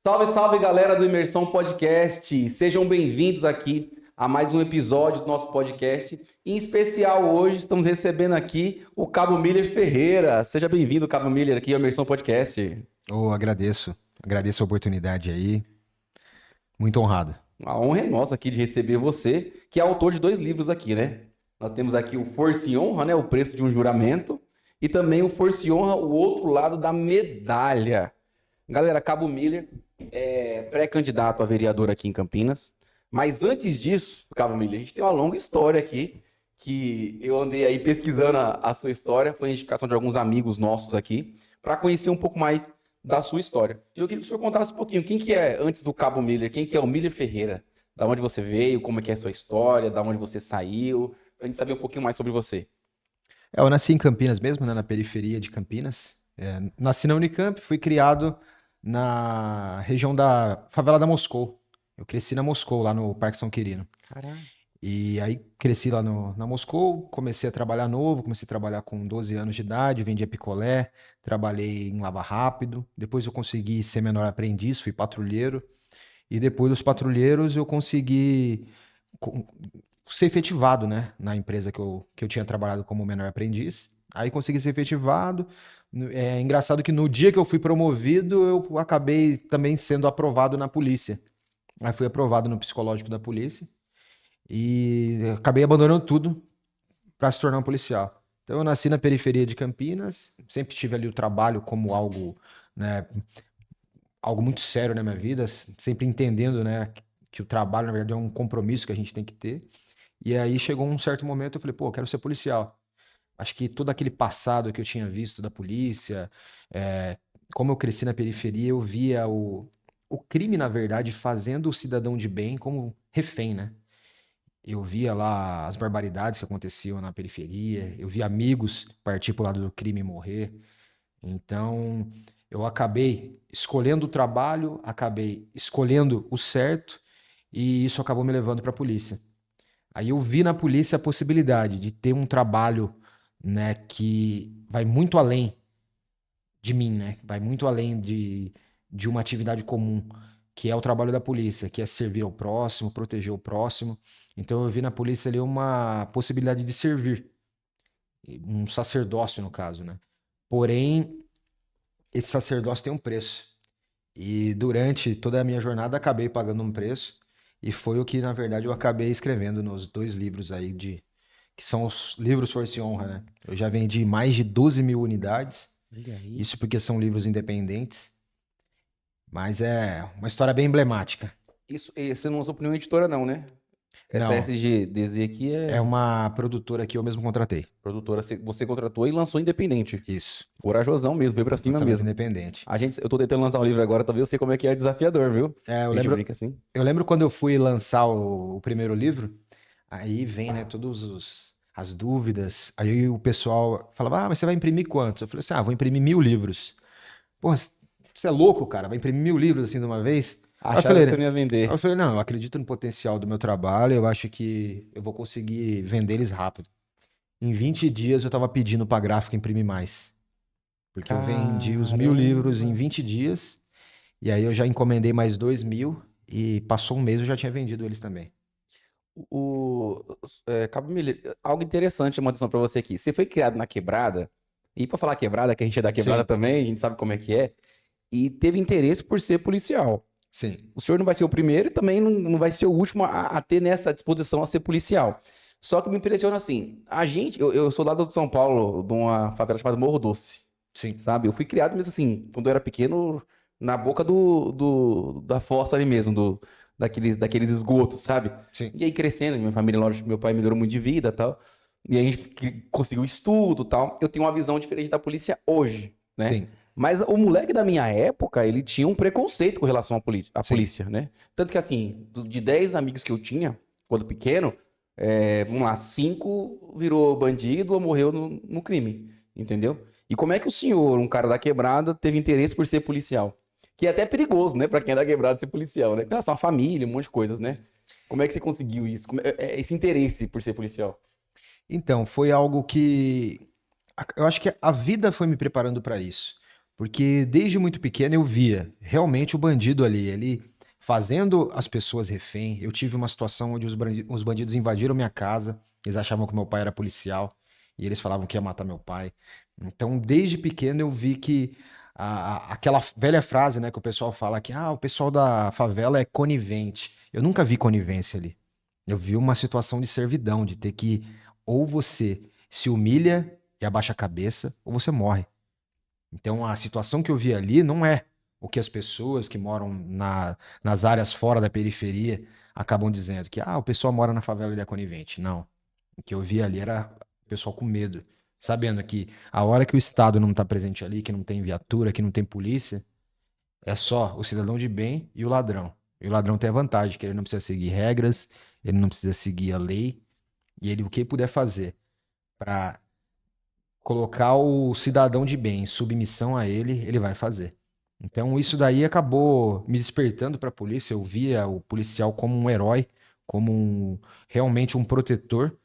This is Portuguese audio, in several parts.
Salve, salve galera do Imersão Podcast! Sejam bem-vindos aqui a mais um episódio do nosso podcast. Em especial hoje estamos recebendo aqui o Cabo Miller Ferreira. Seja bem-vindo, Cabo Miller, aqui ao Imersão Podcast. Agradeço a oportunidade aí, muito honrado. A honra é nossa aqui de receber você, que é autor de 2 livros aqui, né? Nós temos aqui o Força e Honra, né? O Preço de um Juramento, e também o Força e Honra, o outro lado da medalha. Galera, Cabo Miller é pré-candidato a vereador aqui em Campinas. Mas antes disso, Cabo Miller, a gente tem uma longa história aqui, que eu andei aí pesquisando a sua história, foi indicação de alguns amigos nossos aqui, para conhecer um pouco mais da sua história. E eu queria que o senhor contasse um pouquinho, quem que é, antes do Cabo Miller, quem que é o Miller Ferreira? Da onde você veio, como é que é a sua história, da onde você saiu, pra gente saber um pouquinho mais sobre você. Eu nasci em Campinas mesmo, né, na periferia de Campinas. Nasci na Unicamp, fui criado na região da favela da Moscou. Eu cresci na Moscou, lá no Parque São Quirino. Caralho. E aí cresci lá na Moscou, comecei a trabalhar novo, comecei a trabalhar com 12 anos de idade, vendia picolé, trabalhei em lava rápido. Depois eu consegui ser menor aprendiz, fui patrulheiro. E depois dos patrulheiros eu consegui co- ser efetivado, né, na empresa que eu tinha trabalhado como menor aprendiz. Aí consegui ser efetivado. É engraçado que no dia que eu fui promovido, eu acabei também sendo aprovado na polícia. Aí fui aprovado no psicológico da polícia e acabei abandonando tudo para se tornar um policial. Então eu nasci na periferia de Campinas, sempre tive ali o trabalho como algo, né, algo muito sério na minha vida, sempre entendendo, né, que o trabalho, na verdade, é um compromisso que a gente tem que ter. E aí chegou um certo momento, eu falei, pô, eu quero ser policial. Acho que todo aquele passado que eu tinha visto da polícia, é, como eu cresci na periferia, eu via o crime, na verdade, fazendo o cidadão de bem como refém, né? Eu via lá as barbaridades que aconteciam na periferia, eu via amigos partir pro lado do crime e morrer. Então, eu acabei escolhendo o trabalho, acabei escolhendo o certo, e isso acabou me levando para a polícia. Aí eu vi na polícia a possibilidade de ter um trabalho, né, que vai muito além de mim, né? Vai muito além de uma atividade comum, que é o trabalho da polícia, que é servir ao próximo, proteger o próximo. Então eu vi na polícia ali uma possibilidade de servir, um sacerdócio no caso, né? Porém, esse sacerdócio tem um preço. E durante toda a minha jornada acabei pagando um preço, e foi o que, na verdade, eu acabei escrevendo nos 2 livros aí que são os livros Força e Honra, né? Eu já vendi mais de 12 mil unidades, Olha aí. isso porque são livros independentes, mas é uma história bem emblemática. Isso, você não lançou por nenhuma editora não, né? Essa Não, SGDZ aqui é é uma produtora que eu mesmo contratei. produtora, você contratou e lançou independente. Isso, Corajosão mesmo, veio pra cima lançamento mesmo. independente. Eu tô tentando lançar um livro agora, talvez eu sei como é que é desafiador, viu? É, eu A gente lembro, brinca assim. eu lembro quando eu fui lançar o primeiro livro, aí vem, né, as dúvidas. Aí o pessoal falava, mas você vai imprimir quantos? Eu falei assim, vou imprimir 1.000 livros. Porra, você é louco, cara? Vai imprimir 1.000 livros assim de uma vez? Aí eu Acharam falei, que né? você não ia Aí eu vender. falei, não, eu acredito no potencial do meu trabalho, eu acho que eu vou conseguir vender eles rápido. Em 20 dias eu tava pedindo pra gráfica imprimir mais. Porque eu vendi os 1.000 livros em Caramba. 20 dias, e aí eu já encomendei mais 2.000, e passou um mês eu já tinha vendido eles também. Cabo Miller, algo interessante, uma adição pra você aqui. Você foi criado na quebrada, e pra falar quebrada, que a gente é da quebrada Sim, também, a gente sabe como é que é, e teve interesse por ser policial. sim. O senhor não vai ser o primeiro e também não vai ser o último a ter nessa disposição a ser policial. Só que me impressiona assim, eu sou lá do São Paulo, de uma favela chamada Morro Doce, Sim, sabe? Eu fui criado mesmo assim, quando eu era pequeno, na boca da fossa ali mesmo, daqueles esgotos, sabe? sim, E aí crescendo, minha família, lógico, meu pai melhorou muito de vida e tal, e aí a gente conseguiu estudo e tal. Eu tenho uma visão diferente da polícia hoje, né? sim, Mas o moleque da minha época, ele tinha um preconceito com relação à sim. polícia, né? Tanto que assim, de 10 amigos que eu tinha, quando pequeno, vamos lá, 5 virou bandido ou morreu no crime, entendeu? E como é que o senhor, um cara da quebrada, teve interesse por ser policial? Que é até perigoso, né, pra quem é da quebrada ser policial, né? Com relação à família, um monte de coisas, né? Como é que você conseguiu isso? Esse interesse por ser policial? Então, foi algo que eu acho que a vida foi me preparando para isso. Porque desde muito pequeno eu via realmente o bandido ali, ele fazendo as pessoas refém. Eu tive uma situação onde os bandidos invadiram minha casa, eles achavam que meu pai era policial e eles falavam que ia matar meu pai. Então, desde pequeno eu vi que aquela velha frase, né, que o pessoal fala que o pessoal da favela é conivente. Eu nunca vi conivência ali. Eu vi uma situação de servidão, de ter que ou você se humilha e abaixa a cabeça, ou você morre. Então, a situação que eu vi ali não é o que as pessoas que moram nas áreas fora da periferia acabam dizendo, que o pessoal mora na favela e ele é conivente. Não. O que eu vi ali era o pessoal com medo, sabendo que a hora que o Estado não está presente ali, que não tem viatura, que não tem polícia, é só o cidadão de bem e o ladrão. E o ladrão tem a vantagem, que ele não precisa seguir regras, ele não precisa seguir a lei, e ele o que puder fazer para colocar o cidadão de bem em submissão a ele, ele vai fazer. Então isso daí acabou me despertando para a polícia. Eu via o policial como um herói, como realmente um protetor.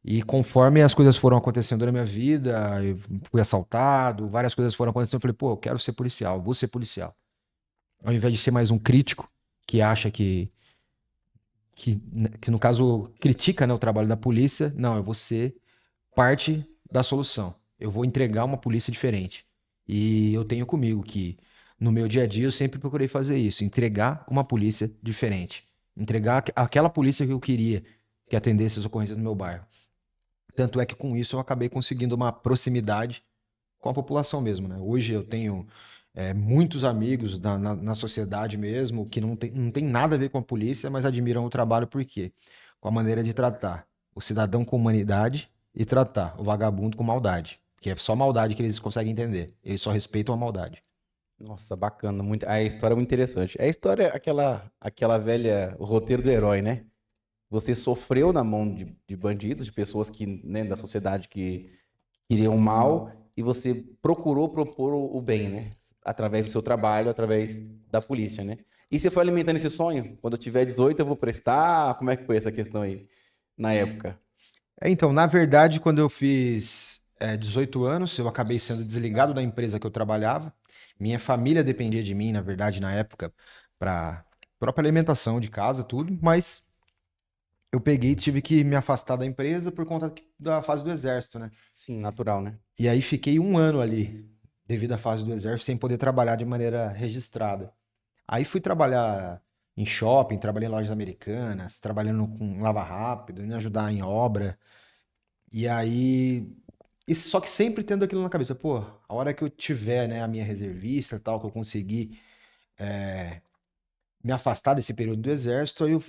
E conforme as coisas foram acontecendo na minha vida, eu fui assaltado, várias coisas foram acontecendo, eu falei, pô, eu quero ser policial, vou ser policial. Ao invés de ser mais um crítico que acha que no caso critica, né, o trabalho da polícia, não, eu vou ser parte da solução. Eu vou entregar uma polícia diferente. E eu tenho comigo que no meu dia a dia eu sempre procurei fazer isso, entregar uma polícia diferente. Entregar aquela polícia que eu queria que atendesse as ocorrências no meu bairro. Tanto é que com isso eu acabei conseguindo uma proximidade com a população mesmo, né? Hoje eu tenho muitos amigos na sociedade mesmo que não tem nada a ver com a polícia, mas admiram o trabalho por quê? Com a maneira de tratar o cidadão com humanidade e tratar o vagabundo com maldade. Que é só maldade que eles conseguem entender. Eles só respeitam a maldade. Nossa, bacana, muito, a história é muito interessante. A história é aquela velha, o roteiro do herói, né? Você sofreu na mão de bandidos, de pessoas que, né, da sociedade que queriam mal, e você procurou propor o bem, né? Através do seu trabalho, através da polícia, né? E você foi alimentando esse sonho? Quando eu tiver 18, eu vou prestar? Como é que foi essa questão aí, na época? Então, na verdade, quando eu fiz 18 anos, eu acabei sendo desligado da empresa que eu trabalhava. Minha família dependia de mim, na verdade, na época, para própria alimentação de casa, tudo, mas eu peguei e tive que me afastar da empresa por conta da fase do exército, né? Sim, natural, né? E aí fiquei um ano ali, devido à fase do exército, sem poder trabalhar de maneira registrada. Aí fui trabalhar em shopping, trabalhei em lojas americanas, trabalhando com lava rápido, me ajudar em obra. E aí, só que sempre tendo aquilo na cabeça, pô, a hora que eu tiver, né, a minha reservista, e tal, que eu conseguir me afastar desse período do exército, aí eu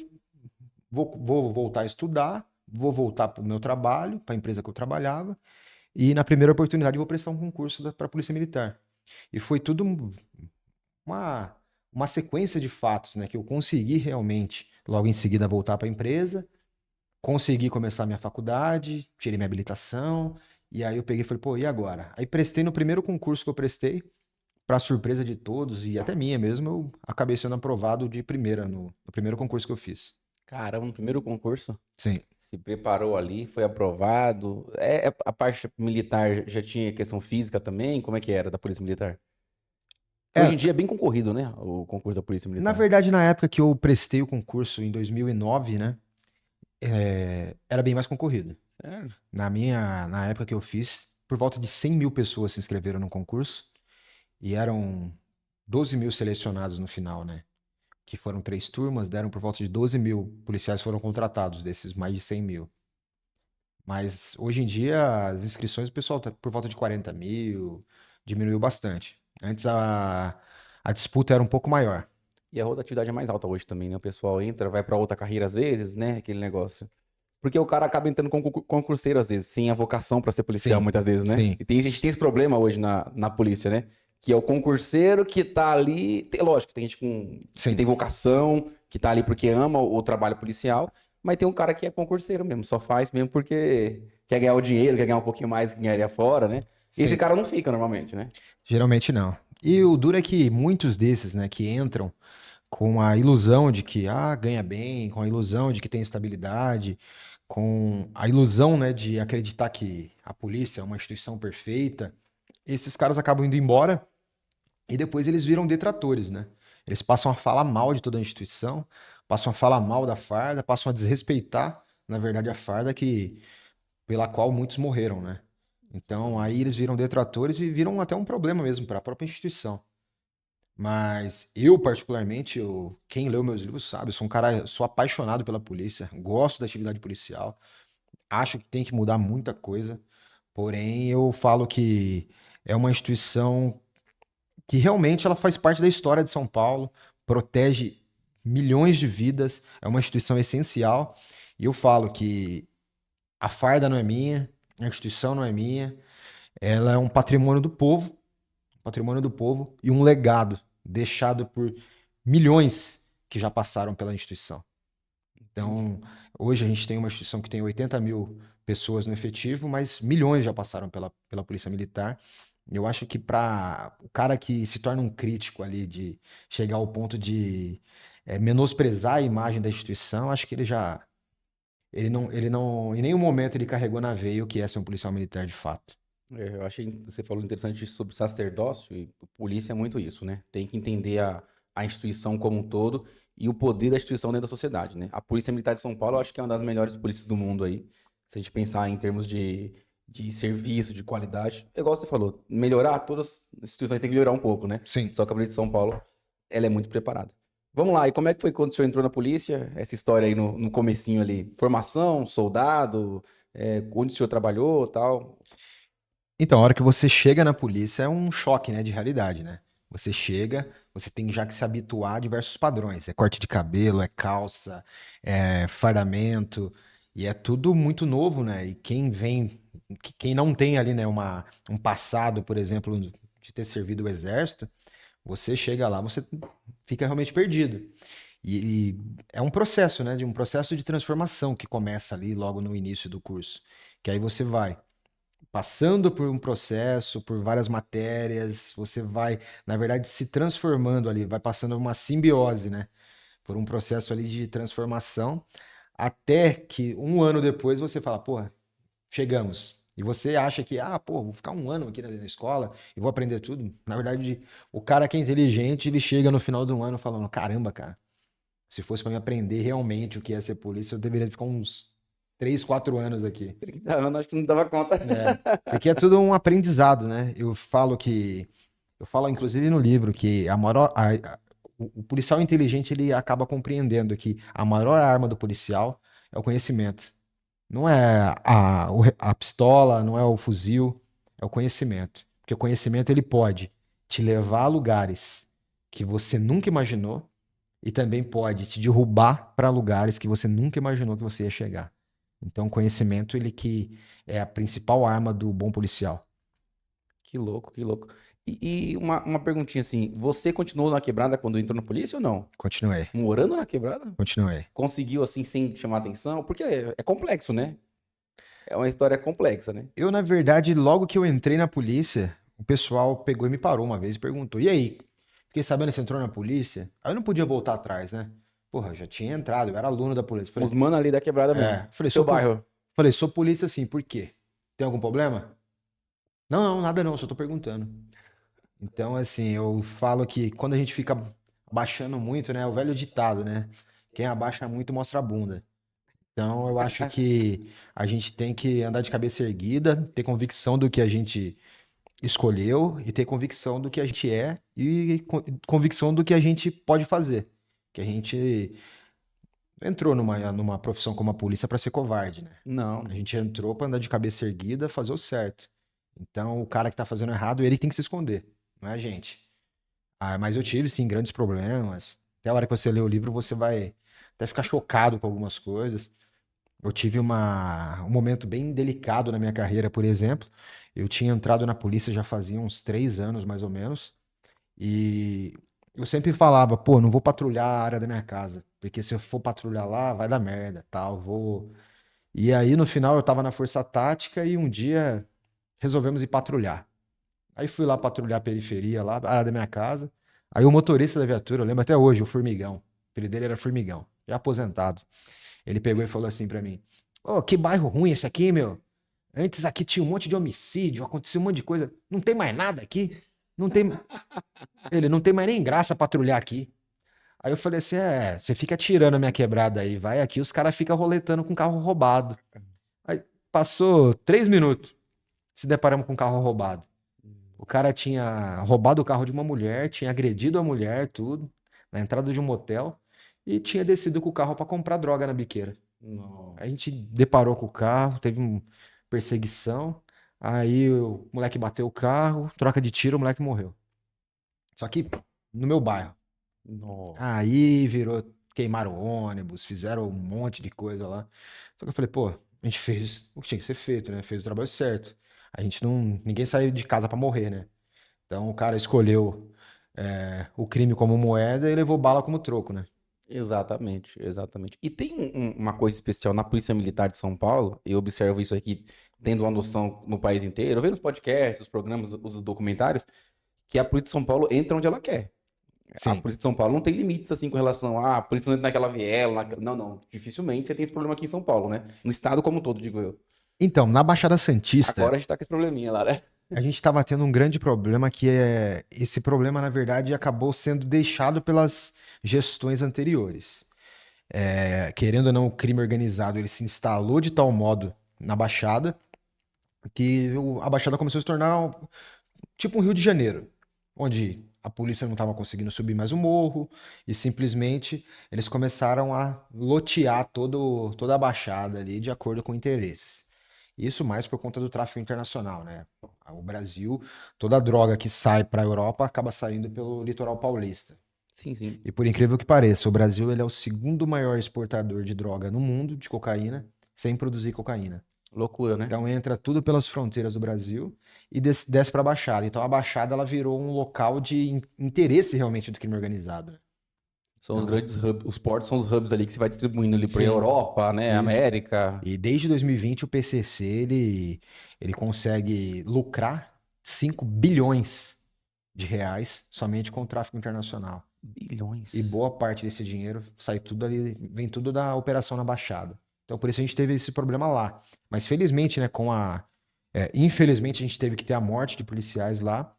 vou voltar a estudar, vou voltar para o meu trabalho, para a empresa que eu trabalhava, e na primeira oportunidade eu vou prestar um concurso para a Polícia Militar. E foi tudo uma, uma sequência de fatos, né, que eu consegui realmente, logo em seguida, voltar para a empresa, consegui começar minha faculdade, tirei minha habilitação, e aí eu peguei e falei, pô, e agora? Aí prestei no primeiro concurso que eu prestei, para surpresa de todos, e até minha mesmo, eu acabei sendo aprovado de primeira no primeiro concurso que eu fiz. Caramba, no primeiro concurso, Sim. se preparou ali, foi aprovado. A parte militar já tinha questão física também? Como é que era da Polícia Militar? Que hoje É, em dia é bem concorrido, né? O concurso da Polícia na Militar. verdade, na época que eu prestei o concurso em 2009, né, era bem mais concorrido. Sério? Na época que eu fiz, por volta de 100 mil pessoas se inscreveram no concurso, e eram 12 mil selecionados no final, né? Que foram 3 turmas, deram por volta de 12 mil policiais foram contratados, desses mais de 100 mil. Mas hoje em dia, as inscrições, o pessoal tá por volta de 40 mil, diminuiu bastante. Antes a disputa era um pouco maior. E a rotatividade é mais alta hoje também, né? O pessoal entra, vai pra outra carreira às vezes, né? Aquele negócio. Porque o cara acaba entrando como concurseiro às vezes, sem a vocação pra ser policial Sim, muitas vezes, né? sim, E a gente tem esse problema hoje na polícia, né? Que é o concurseiro que tá ali. Lógico, tem gente que sim. tem vocação, que tá ali porque ama o trabalho policial, mas tem um cara que é concurseiro mesmo, só faz mesmo porque quer ganhar o dinheiro, quer ganhar um pouquinho mais que ganharia fora, né? E esse Sim. cara não fica normalmente, né? Geralmente não. E o duro é que muitos desses, né, que entram com a ilusão de que ganha bem, com a ilusão de que tem estabilidade, com a ilusão, né, de acreditar que a polícia é uma instituição perfeita, esses caras acabam indo embora E depois eles viram detratores, né? Eles passam a falar mal de toda a instituição, passam a falar mal da farda, passam a desrespeitar, na verdade, a farda pela qual muitos morreram, né? Então aí eles viram detratores e viram até um problema mesmo para a própria instituição. Mas eu, particularmente, quem leu meus livros sabe, eu sou um cara, sou apaixonado pela polícia, gosto da atividade policial, acho que tem que mudar muita coisa, porém eu falo que é uma instituição que realmente ela faz parte da história de São Paulo, protege milhões de vidas, é uma instituição essencial, e eu falo que a farda não é minha, a instituição não é minha, ela é um patrimônio do povo e um legado deixado por milhões que já passaram pela instituição. Entendi. Então, hoje a gente tem uma instituição que tem 80 mil pessoas no efetivo, mas milhões já passaram pela Polícia Militar. Eu acho que para o cara que se torna um crítico ali, de chegar ao ponto de menosprezar a imagem da instituição, acho que ele não, em nenhum momento ele carregou na veia o que é ser um policial militar de fato. Eu achei, você falou interessante sobre sacerdócio e polícia é muito isso, né? Tem que entender a instituição como um todo e o poder da instituição dentro da sociedade, né? A Polícia Militar de São Paulo, eu acho que é uma das melhores polícias do mundo aí, se a gente pensar em termos de serviço, de qualidade. É igual você falou, melhorar, todas as instituições têm que melhorar um pouco, né? Sim. Só que a Polícia de São Paulo, ela é muito preparada. Vamos lá, e como é que foi quando o senhor entrou na polícia? Essa história aí no comecinho ali, formação, soldado, onde o senhor trabalhou, tal? Então, a hora que você chega na polícia é um choque, né, de realidade, né? Você chega, você tem já que se habituar a diversos padrões. É corte de cabelo, é calça, é fardamento, e é tudo muito novo, né? E quem não tem ali, né, um passado, por exemplo, de ter servido o exército, você chega lá, você fica realmente perdido. E é um processo, né, de um processo de transformação que começa ali logo no início do curso. Que aí você vai passando por um processo, por várias matérias, você vai, na verdade, se transformando ali, vai passando uma simbiose, né? Por um processo ali de transformação, até que um ano depois você fala, porra, chegamos. E você acha que, pô, vou ficar um ano aqui na escola e vou aprender tudo. Na verdade, o cara que é inteligente, ele chega no final do ano falando, caramba, cara, se fosse para me aprender realmente o que é ser polícia, eu deveria ficar uns 3, 4 anos aqui. 30 anos, acho que não dava conta. É, porque é tudo um aprendizado, né? Eu falo inclusive no livro que o policial inteligente ele acaba compreendendo que a maior arma do policial é o conhecimento. Não é a pistola, não é o fuzil, é o conhecimento. Porque o conhecimento ele pode te levar a lugares que você nunca imaginou e também pode te derrubar para lugares que você nunca imaginou que você ia chegar. Então, o conhecimento, ele que é a principal arma do bom policial. Que louco, que louco. E uma perguntinha assim, você continuou na quebrada quando entrou na polícia ou não? Continuei, Morando na quebrada? continuei. Conseguiu assim sem chamar atenção? Porque é complexo, né? É uma história complexa, né? Eu, na verdade, logo que eu entrei na polícia, o pessoal pegou e me parou uma vez e perguntou: E aí? Fiquei sabendo que você entrou na polícia? Aí eu não podia voltar atrás, né? Porra, eu já tinha entrado, eu era aluno da polícia. Os mano ali da quebrada mesmo. Falei, Seu bairro. falei, sou polícia sim, por quê? Tem algum problema? Não, não, nada não, só tô perguntando. Então, assim, eu falo que quando a gente fica abaixando muito, né? É o velho ditado, né? Quem abaixa muito mostra a bunda. Então, eu acho que a gente tem que andar de cabeça erguida, ter convicção do que a gente escolheu e ter convicção do que a gente é e convicção do que a gente pode fazer. Que a gente entrou numa profissão como a polícia para ser covarde, né? A Não. gente entrou para andar de cabeça erguida, fazer o certo. Então, o cara que tá fazendo errado, ele tem que se esconder, não é a gente. Mas eu tive, sim, grandes problemas. Até a hora que você lê o livro, você vai até ficar chocado com algumas coisas. Eu tive um momento bem delicado na minha carreira, por exemplo. Eu tinha entrado na polícia já fazia uns 3 anos, mais ou menos. E eu sempre falava, pô, não vou patrulhar a área da minha casa. Porque se eu for patrulhar lá, vai dar merda, tal, vou... E aí, no final, eu tava na Força Tática e um dia resolvemos ir patrulhar. Aí fui lá patrulhar a periferia, lá, a área da minha casa. Aí o motorista da viatura, eu lembro até hoje, o Formigão. O apelido dele era Formigão, já aposentado. Ele pegou e falou assim pra mim: Ô, que bairro ruim esse aqui, meu. Antes aqui tinha um monte de homicídio, acontecia um monte de coisa. Não tem mais nada aqui. Não tem, ele não tem mais nem graça patrulhar aqui. Aí eu falei assim, você fica tirando a minha quebrada aí, vai aqui, os caras ficam roletando com carro roubado. Aí passou 3 minutos, se deparamos com um carro roubado. O cara tinha roubado o carro de uma mulher, tinha agredido a mulher, tudo, na entrada de um motel, e tinha descido com o carro para comprar droga na biqueira. Aí a Nossa. gente deparou com o carro, teve uma perseguição, aí o moleque bateu o carro, troca de tiro, o moleque morreu. Só que no meu bairro. Nossa. Aí virou, queimaram o ônibus, fizeram um monte de coisa lá. Só que eu falei, pô, a gente fez o que tinha que ser feito, né? Fez o trabalho certo. A gente não, ninguém saiu de casa pra morrer, né? Então o cara escolheu o crime como moeda e levou bala como troco, né? Exatamente, exatamente. E tem uma coisa especial na Polícia Militar de São Paulo, eu observo isso aqui, tendo uma noção no país inteiro, eu vejo nos podcasts, os programas, os documentários, que a Polícia de São Paulo entra onde ela quer. A Sim. Polícia de São Paulo não tem limites assim com relação a a polícia não entra naquela viela, não, não. Dificilmente você tem esse problema aqui em São Paulo, né? No estado como um todo, digo eu. Então, na Baixada Agora Santista, a gente tá com esse probleminha lá, né? a gente estava tendo um grande problema que esse problema, na verdade, acabou sendo deixado pelas gestões anteriores. Querendo ou não, o crime organizado ele se instalou de tal modo na Baixada que a Baixada começou a se tornar tipo um Rio de Janeiro, onde a polícia não estava conseguindo subir mais o morro e simplesmente eles começaram a lotear toda a Baixada ali de acordo com interesses. Isso mais por conta do tráfico internacional, né? O Brasil, toda a droga que sai para a Europa acaba saindo pelo litoral paulista. Sim, sim. E por incrível que pareça, o Brasil ele é o segundo maior exportador de droga no mundo, de cocaína, sem produzir cocaína. Loucura, né? Então entra tudo pelas fronteiras do Brasil e desce para a Baixada. Então a Baixada ela virou um local de interesse realmente do crime organizado, né? São os Então, grandes hubs, os portos são os hubs ali que você vai distribuindo ali pra sim, Europa, né? isso. América. E desde 2020 o PCC ele consegue lucrar 5 bilhões de reais somente com o tráfico internacional. E Bilhões. boa parte desse dinheiro sai tudo ali, vem tudo da operação na Baixada. Então por isso a gente teve esse problema lá. Mas felizmente, né, infelizmente a gente teve que ter a morte de policiais lá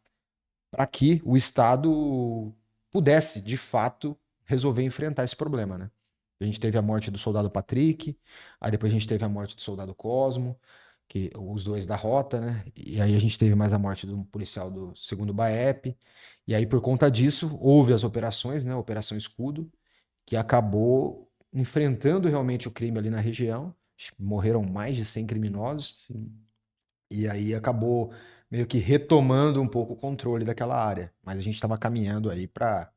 para que o Estado pudesse, de fato, resolver enfrentar esse problema, né? A gente teve a morte do soldado Patrick, aí depois a gente teve a morte do soldado Cosmo, que os dois da rota, né? E aí a gente teve mais a morte do policial do segundo BAEP. E aí por conta disso houve as operações, né? A Operação Escudo, que acabou enfrentando realmente o crime ali na região. Acho que morreram mais de 100 criminosos Sim. e aí acabou meio que retomando um pouco o controle daquela área. Mas a gente estava caminhando aí para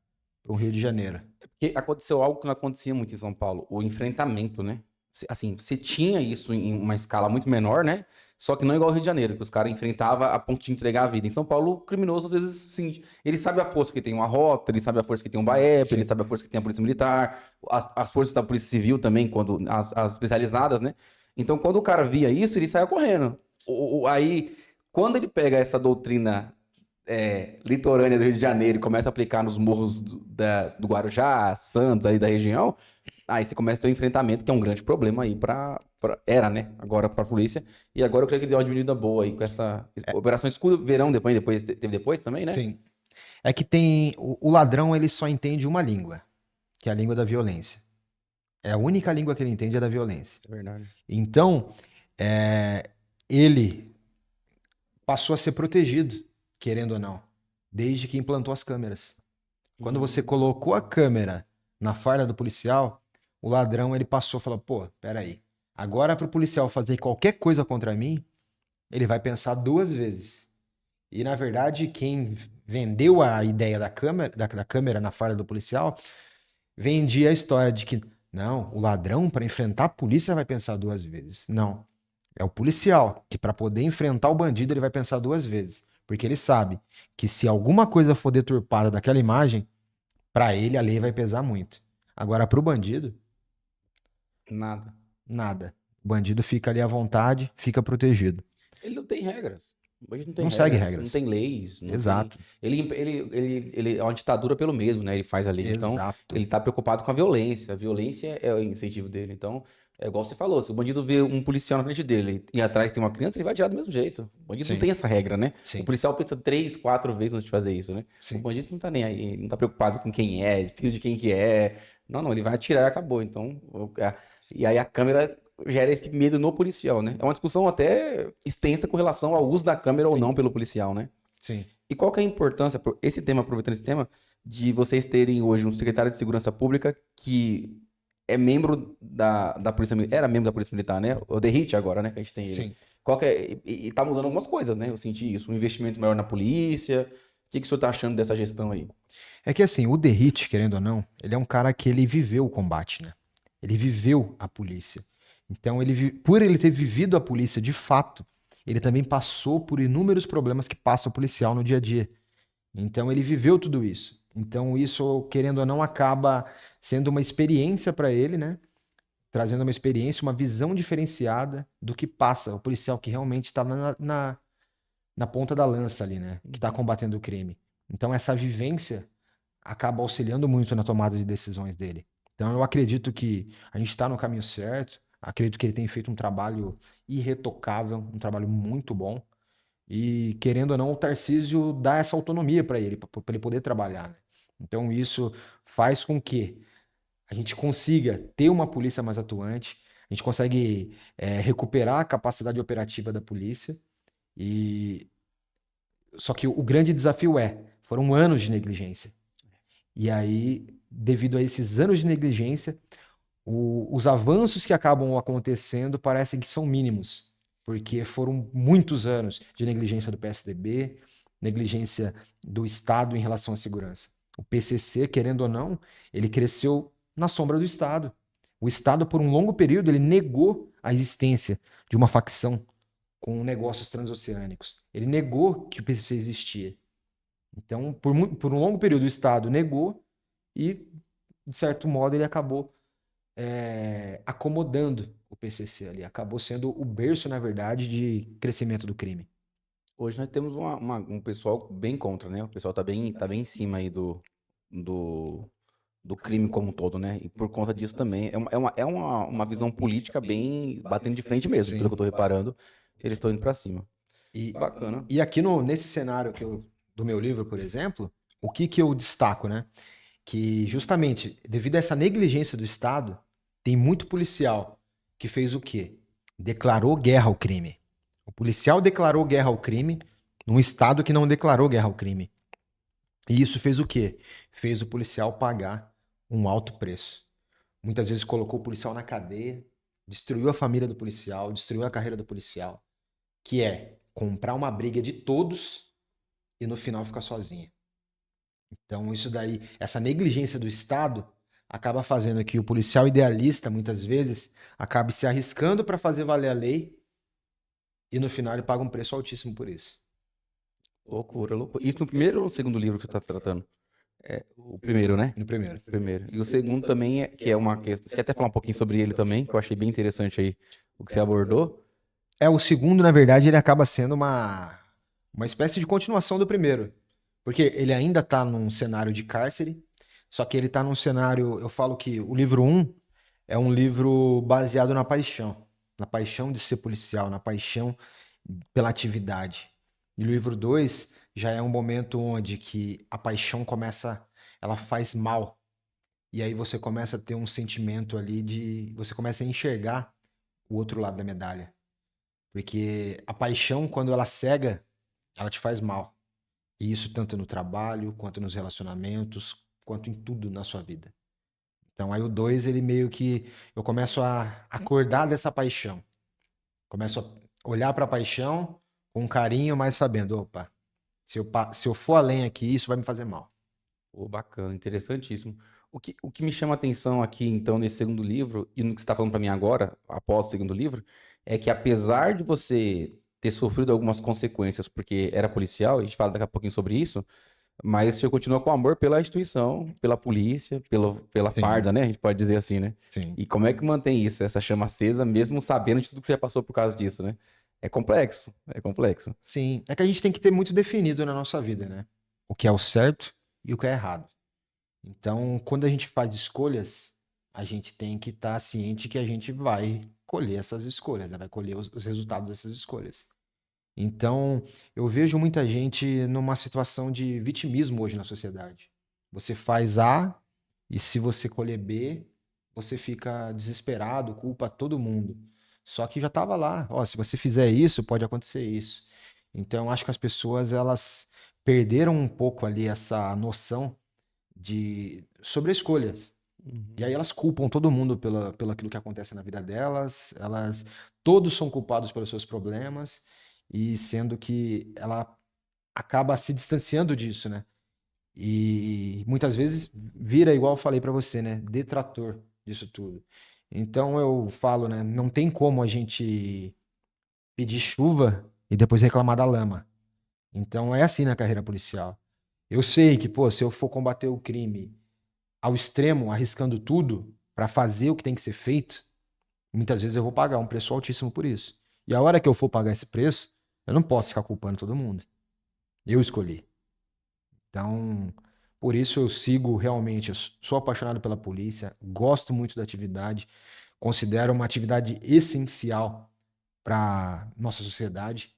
o Rio de Janeiro. Porque aconteceu algo que não acontecia muito em São Paulo, o enfrentamento, né? Assim, você tinha isso em uma escala muito menor, né? Só que não igual ao Rio de Janeiro, que os caras enfrentavam a ponto de entregar a vida. Em São Paulo, o criminoso, às vezes, assim, ele sabe a força que tem uma rota, ele sabe a força que tem um BAEP, ele Sim. sabe a força que tem a Polícia Militar, as forças da Polícia Civil também, quando as especializadas, né? Então, quando o cara via isso, ele saia correndo. Aí, quando ele pega essa doutrina litorânea do Rio de Janeiro e começa a aplicar nos morros do Guarujá, Santos, aí da região, aí você começa a ter um enfrentamento, que é um grande problema aí era, né? Agora pra polícia. E agora eu creio que deu uma diminuída boa aí com essa Operação Escudo Verão, teve depois também, né? Sim. É que tem. O ladrão ele só entende uma língua, que é a língua da violência. É a única língua que ele entende é da violência. É verdade. Então, ele passou a ser protegido, querendo ou não, desde que implantou as câmeras. Quando você Hum, colocou a câmera na farda do policial, o ladrão ele passou a falar: pô, peraí, agora para o policial fazer qualquer coisa contra mim, ele vai pensar 2 vezes. E na verdade, quem vendeu a ideia da câmera na farda do policial vendia a história de que não, o ladrão para enfrentar a polícia vai pensar 2 vezes. Não. É o policial que para poder enfrentar o bandido ele vai pensar 2 vezes, porque ele sabe que se alguma coisa for deturpada daquela imagem, para ele a lei vai pesar muito. Agora para o bandido, nada. nada. O bandido fica ali à vontade, fica protegido. Ele não tem regras. Hoje não tem Não segue regras, não regras. tem leis, não tem. Exato. Ele é uma ditadura pelo mesmo, né? Ele faz ali. Então, Exato. ele tá preocupado com a violência. A violência é o incentivo dele. Então, É igual você falou, se o bandido vê um policial na frente dele e atrás tem uma criança, ele vai atirar do mesmo jeito. O bandido não Sim, tem essa regra, né? O sim, policial pensa 3, 4 vezes antes de fazer isso, né? O sim. bandido não tá nem aí, ele não tá preocupado com quem é, filho de quem que é. Não, não, ele vai atirar e acabou. Então, e aí a câmera gera esse medo no policial, né? É uma discussão até extensa com relação ao uso da câmera ou não Sim, pelo policial, né? sim. E qual que é a importância, esse tema, aproveitando esse tema, de vocês terem hoje um secretário de Segurança Pública que é membro da Polícia Militar, era membro da Polícia Militar, né? O Derrite agora, né, que a gente tem ele. Sim. Qual que é, e tá mudando algumas coisas, né? Eu senti isso, um investimento maior na polícia. O que o senhor tá achando dessa gestão aí? É que assim, o Derrite, querendo ou não, ele é um cara que ele viveu o combate, né? Ele viveu a polícia. Então, por ele ter vivido a polícia de fato, ele também passou por inúmeros problemas que passa o policial no dia a dia. Então, ele viveu tudo isso. Então, isso, querendo ou não, acaba sendo uma experiência para ele, né? Trazendo uma experiência, uma visão diferenciada do que passa o policial que realmente está na ponta da lança ali, né? Que está combatendo o crime. Então, essa vivência acaba auxiliando muito na tomada de decisões dele. Então, eu acredito que a gente está no caminho certo. Acredito que ele tem feito um trabalho irretocável, um trabalho muito bom. E, querendo ou não, o Tarcísio dá essa autonomia para ele ele poder trabalhar, né? Então, isso faz com que a gente consiga ter uma polícia mais atuante, a gente consegue recuperar a capacidade operativa da polícia. E só que o grande desafio foram anos de negligência. E aí, devido a esses anos de negligência, os avanços que acabam acontecendo parecem que são mínimos, porque foram muitos anos de negligência do PSDB, negligência do Estado em relação à segurança. O PCC, querendo ou não, ele cresceu na sombra do Estado. O Estado, por um longo período, ele negou a existência de uma facção com negócios transoceânicos. Ele negou que o PCC existia. Então, por um longo período, o Estado negou e, de certo modo, ele acabou acomodando o PCC ali. Acabou sendo o berço, na verdade, de crescimento do crime. Hoje nós temos um pessoal bem contra, né? O pessoal tá bem em cima aí do, do crime como um todo, né? E por conta disso também é uma visão política bem batendo de frente mesmo, pelo Sim. que eu tô reparando, eles estão indo pra cima. E, Bacana. e aqui no, nesse cenário do meu livro, por exemplo, o que que eu destaco, né? Que justamente, devido a essa negligência do Estado, tem muito policial que fez o quê? Declarou guerra ao crime. O policial declarou guerra ao crime num Estado que não declarou guerra ao crime. E isso fez o quê? Fez o policial pagar um alto preço. Muitas vezes colocou o policial na cadeia, destruiu a família do policial, destruiu a carreira do policial, que é comprar uma briga de todos e no final ficar sozinho. Então, isso daí, essa negligência do Estado acaba fazendo que o policial idealista, muitas vezes, acabe se arriscando para fazer valer a lei e no final ele paga um preço altíssimo por isso. Loucura, loucura. Isso no primeiro ou no segundo livro que você tá tratando? É, o primeiro, né? No primeiro. Primeiro. E o segundo também, que é uma questão. Você quer até falar um pouquinho sobre ele também, que eu achei bem interessante aí o que você abordou. O segundo, na verdade, ele acaba sendo uma espécie de continuação do primeiro. Porque ele ainda está num cenário de cárcere, só que ele está num cenário. Eu falo que o livro um é um livro baseado na paixão de ser policial, na paixão pela atividade. E o livro 2 já é um momento onde que a paixão começa, ela faz mal. E aí você começa a ter um sentimento ali você começa a enxergar o outro lado da medalha. Porque a paixão, quando ela cega, ela te faz mal. E isso tanto no trabalho, quanto nos relacionamentos, quanto em tudo na sua vida. Então aí o 2 ele meio que eu começo a acordar dessa paixão. Começo a olhar para a paixão com carinho, mas sabendo, opa, se eu for além aqui, isso vai me fazer mal. Pô, bacana, interessantíssimo. O que me chama a atenção aqui, então, nesse segundo livro, e no que você está falando para mim agora, após o segundo livro, é que apesar de você ter sofrido algumas consequências porque era policial, a gente fala daqui a pouquinho sobre isso, mas você continua com amor pela instituição, pela polícia, pela Sim, farda, né? A gente pode dizer assim, né? sim. E como é que mantém isso, essa chama acesa, mesmo sabendo de tudo que você já passou por causa disso, né? É complexo, é complexo. Sim, é que a gente tem que ter muito definido na nossa vida, né? O que é o certo e o que é errado. Então, quando a gente faz escolhas, a gente tem que estar ciente que a gente vai colher essas escolhas, né? Vai colher os resultados dessas escolhas. Então, eu vejo muita gente numa situação de vitimismo hoje na sociedade. Você faz A e se você colher B, você fica desesperado, culpa todo mundo. Só que já estava lá, ó, se você fizer isso, pode acontecer isso. Então, eu acho que as pessoas elas perderam um pouco ali essa noção de sobre escolhas. E aí Uhum. elas culpam todo mundo pelo aquilo que acontece na vida delas, elas todos são culpados pelos seus problemas, e sendo que ela acaba se distanciando disso, né? E muitas vezes vira igual eu falei pra você, né? Detrator disso tudo. Então eu falo, né? Não tem como a gente pedir chuva e depois reclamar da lama. Então é assim na carreira policial. Eu sei que, pô, se eu for combater o crime ao extremo, arriscando tudo pra fazer o que tem que ser feito, muitas vezes eu vou pagar um preço altíssimo por isso. E a hora que eu for pagar esse preço, eu não posso ficar culpando todo mundo. Eu escolhi. Então, por isso eu sigo realmente, eu sou apaixonado pela polícia, gosto muito da atividade, considero uma atividade essencial para nossa sociedade.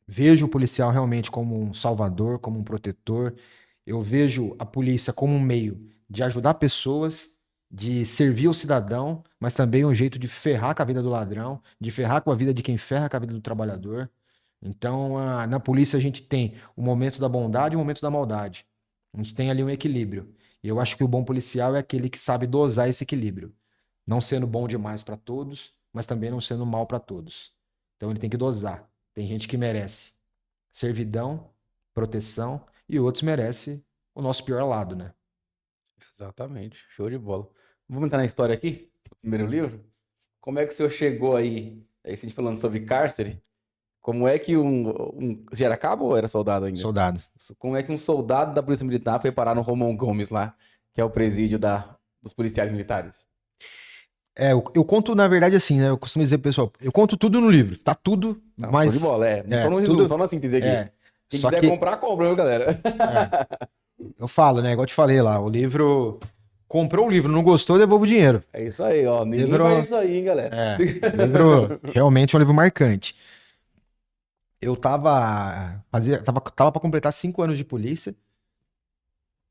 Vejo o policial realmente como um salvador, como um protetor. Eu vejo a polícia como um meio de ajudar pessoas, de servir o cidadão, mas também um jeito de ferrar com a vida do ladrão, de ferrar com a vida de quem ferra com a vida do trabalhador. Então, na polícia a gente tem o momento da bondade e o momento da maldade. A gente tem ali um equilíbrio. E eu acho que o bom policial é aquele que sabe dosar esse equilíbrio, não sendo bom demais para todos, mas também não sendo mal para todos. Então ele tem que dosar. Tem gente que merece servidão, proteção, e outros merecem o nosso pior lado, né? Exatamente, show de bola. Vamos entrar na história aqui, do primeiro livro? Como é que o senhor chegou aí a gente falando sobre cárcere, como é que já era cabo ou era soldado ainda? Soldado. Como é que um soldado da Polícia Militar foi parar no Romão Gomes lá, que é o presídio dos policiais militares? Eu conto, na verdade, assim, né? Eu costumo dizer, pro pessoal, eu conto tudo no livro, tá tudo, Não, show de mas bola, só no resumo, tudo, só na síntese aqui. é, Quem só quiser que, comprar, compra, viu, galera? é, eu falo, né? Igual eu te falei lá, o livro, comprou o livro, não gostou, devolve o dinheiro. É isso aí, ó. O Ninguém faz livro, isso aí, hein, galera. o livro realmente é um livro marcante. Eu tava para completar 5 anos de polícia.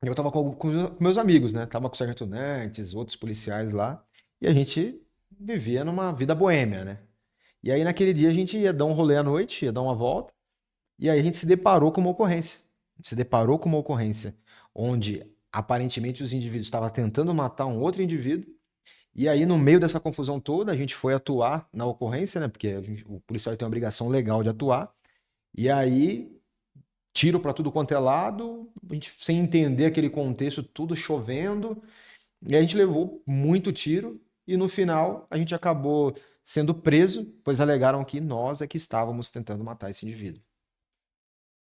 Eu tava com meus amigos, né? Tava com o Sargento Nantes, outros policiais lá, e a gente vivia numa vida boêmia, né? E aí naquele dia a gente ia dar um rolê à noite, ia dar uma volta, e aí a gente se deparou com uma ocorrência. A gente se deparou com uma ocorrência onde aparentemente os indivíduos estavam tentando matar um outro indivíduo, e aí no meio dessa confusão toda a gente foi atuar na ocorrência, né? Porque o policial tem a obrigação legal de atuar. E aí tiro para tudo quanto é lado, a gente sem entender aquele contexto, tudo chovendo, e a gente levou muito tiro e no final a gente acabou sendo preso, pois alegaram que nós é que estávamos tentando matar esse indivíduo.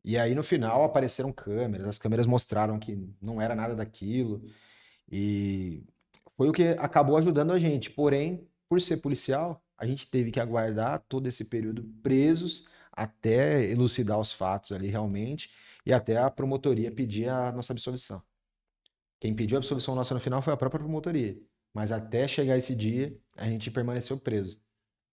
E aí no final apareceram câmeras, as câmeras mostraram que não era nada daquilo e foi o que acabou ajudando a gente. Porém, por ser policial, a gente teve que aguardar todo esse período presos até elucidar os fatos ali realmente e até a promotoria pedir a nossa absolvição. Quem pediu a absolvição nossa no final foi a própria promotoria. Mas até chegar esse dia, a gente permaneceu preso.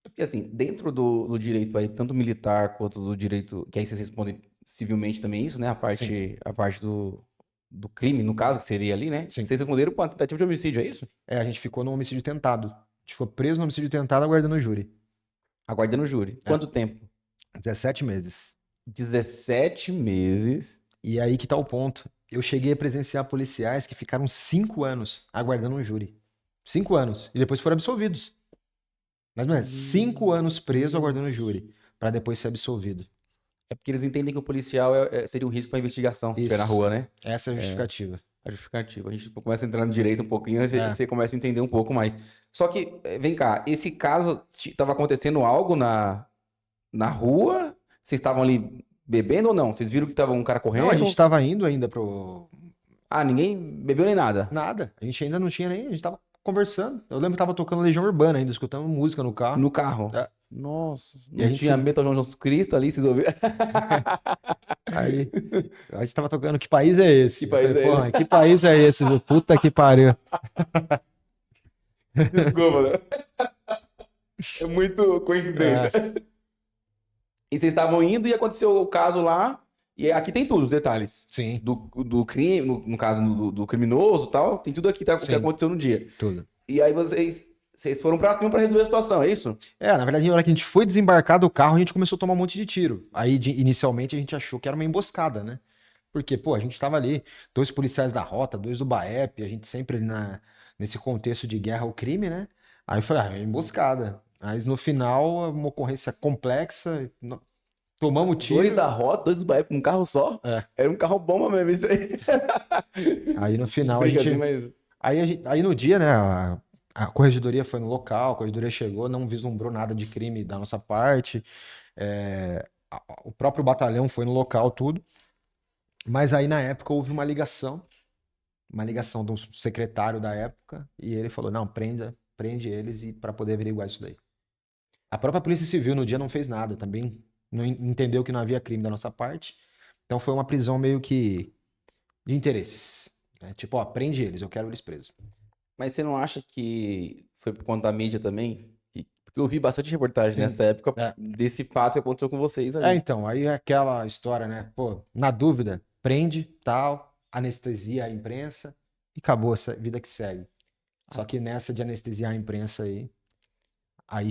Porque assim, dentro do direito aí, tanto militar quanto do direito, que aí vocês respondem civilmente também isso, né? Sim, A parte do crime, no caso, que seria ali, né? sim. Vocês responderam por uma tentativa de homicídio, é isso? A gente ficou no homicídio tentado. A gente ficou preso no homicídio tentado aguardando o júri. Aguardando o júri. É, Quanto tempo? 17 meses. 17 meses. E aí que tá o ponto. Eu cheguei a presenciar policiais que ficaram 5 anos aguardando um júri. 5 anos. E depois foram absolvidos. Mas não é, 5 anos preso aguardando o júri. Pra depois ser absolvido. É porque eles entendem que o policial seria um risco para investigação se estiver na Isso. rua, né? Essa é a justificativa. A justificativa. A gente começa a entrar no direito um pouquinho, aí É. você começa a entender um pouco mais. Só que, vem cá, esse caso estava acontecendo algo na rua? Vocês estavam ali bebendo ou não? Vocês viram que tava um cara Não, a gente correndo? tava indo ainda pro. Ah, ninguém bebeu nem nada. Nada. A gente ainda não tinha nem. A gente tava conversando. Eu lembro que tava tocando Legião Urbana ainda, escutando música no carro. No carro. É. Nossa, E a não gente tinha se. Metal João Jesus Cristo ali, vocês ouviram? Aí. A gente tava tocando, que país é Que esse? Eu país falei, é esse? porra, que país é esse, viu? Puta que pariu. Desculpa, né? É muito coincidência. É, E vocês estavam indo e aconteceu o caso lá. E aqui tem tudo, os detalhes. sim, Do crime, no caso do criminoso e tal. Tem tudo aqui que sim, aconteceu no dia. tudo. E aí vocês foram pra cima pra resolver a situação, é isso? É, na verdade, na hora que a gente foi desembarcar do carro, a gente começou a tomar um monte de tiro. Aí, inicialmente, a gente achou que era uma emboscada, né? Porque, pô, a gente tava ali, dois policiais da rota, dois do BAEP, a gente sempre nesse contexto de guerra ao crime, né? Aí eu falei, ah, é emboscada. Mas no final, uma ocorrência complexa, tomamos Dois tiro. da rota, dois do Bahia com um carro só. É. Era um carro bomba mesmo, isso aí. Aí no A gente final a brinca assim, gente. mas. Aí no dia, né? A corregedoria foi no local, a corregedoria chegou, não vislumbrou nada de crime da nossa parte. O próprio batalhão foi no local, tudo. Mas aí na época houve uma ligação do secretário da época, e ele falou: não, prende eles e para poder averiguar isso daí. A própria Polícia Civil no dia não fez nada, também não entendeu que não havia crime da nossa parte. Então foi uma prisão meio que de interesses, né? Tipo, ó, prende eles, eu quero eles presos. Mas você não acha que foi por conta da mídia também? Porque eu vi bastante reportagem Sim. nessa época É. desse fato que aconteceu com vocês É, ali. então, aí é aquela história, né? Pô, na dúvida, prende, tal, anestesia a imprensa e acabou essa vida que segue. Ah, Só que nessa de anestesiar a imprensa aí, a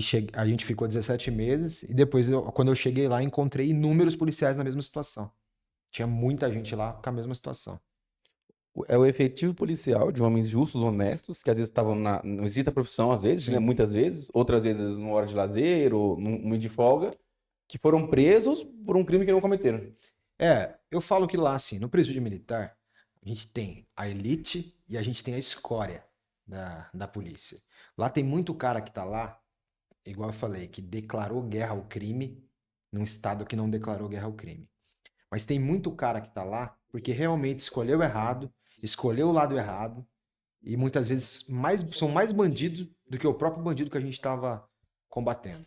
gente ficou 17 meses e depois, quando eu cheguei lá, encontrei inúmeros policiais na mesma situação. Tinha muita gente lá com a mesma situação. é o efetivo policial de homens justos, honestos, que às vezes estavam na. Não existe a profissão, às vezes, né? Sim. Muitas vezes, outras vezes numa hora de lazer ou num de folga, que foram presos por um crime que não cometeram. É, eu falo que lá, assim, no presídio militar, a gente tem a elite e a gente tem a escória da polícia. Lá tem muito cara que tá lá, igual eu falei, que declarou guerra ao crime num estado que não declarou guerra ao crime. Mas tem muito cara que tá lá porque realmente escolheu errado, escolheu o lado errado e muitas vezes são mais bandidos do que o próprio bandido que a gente estava combatendo.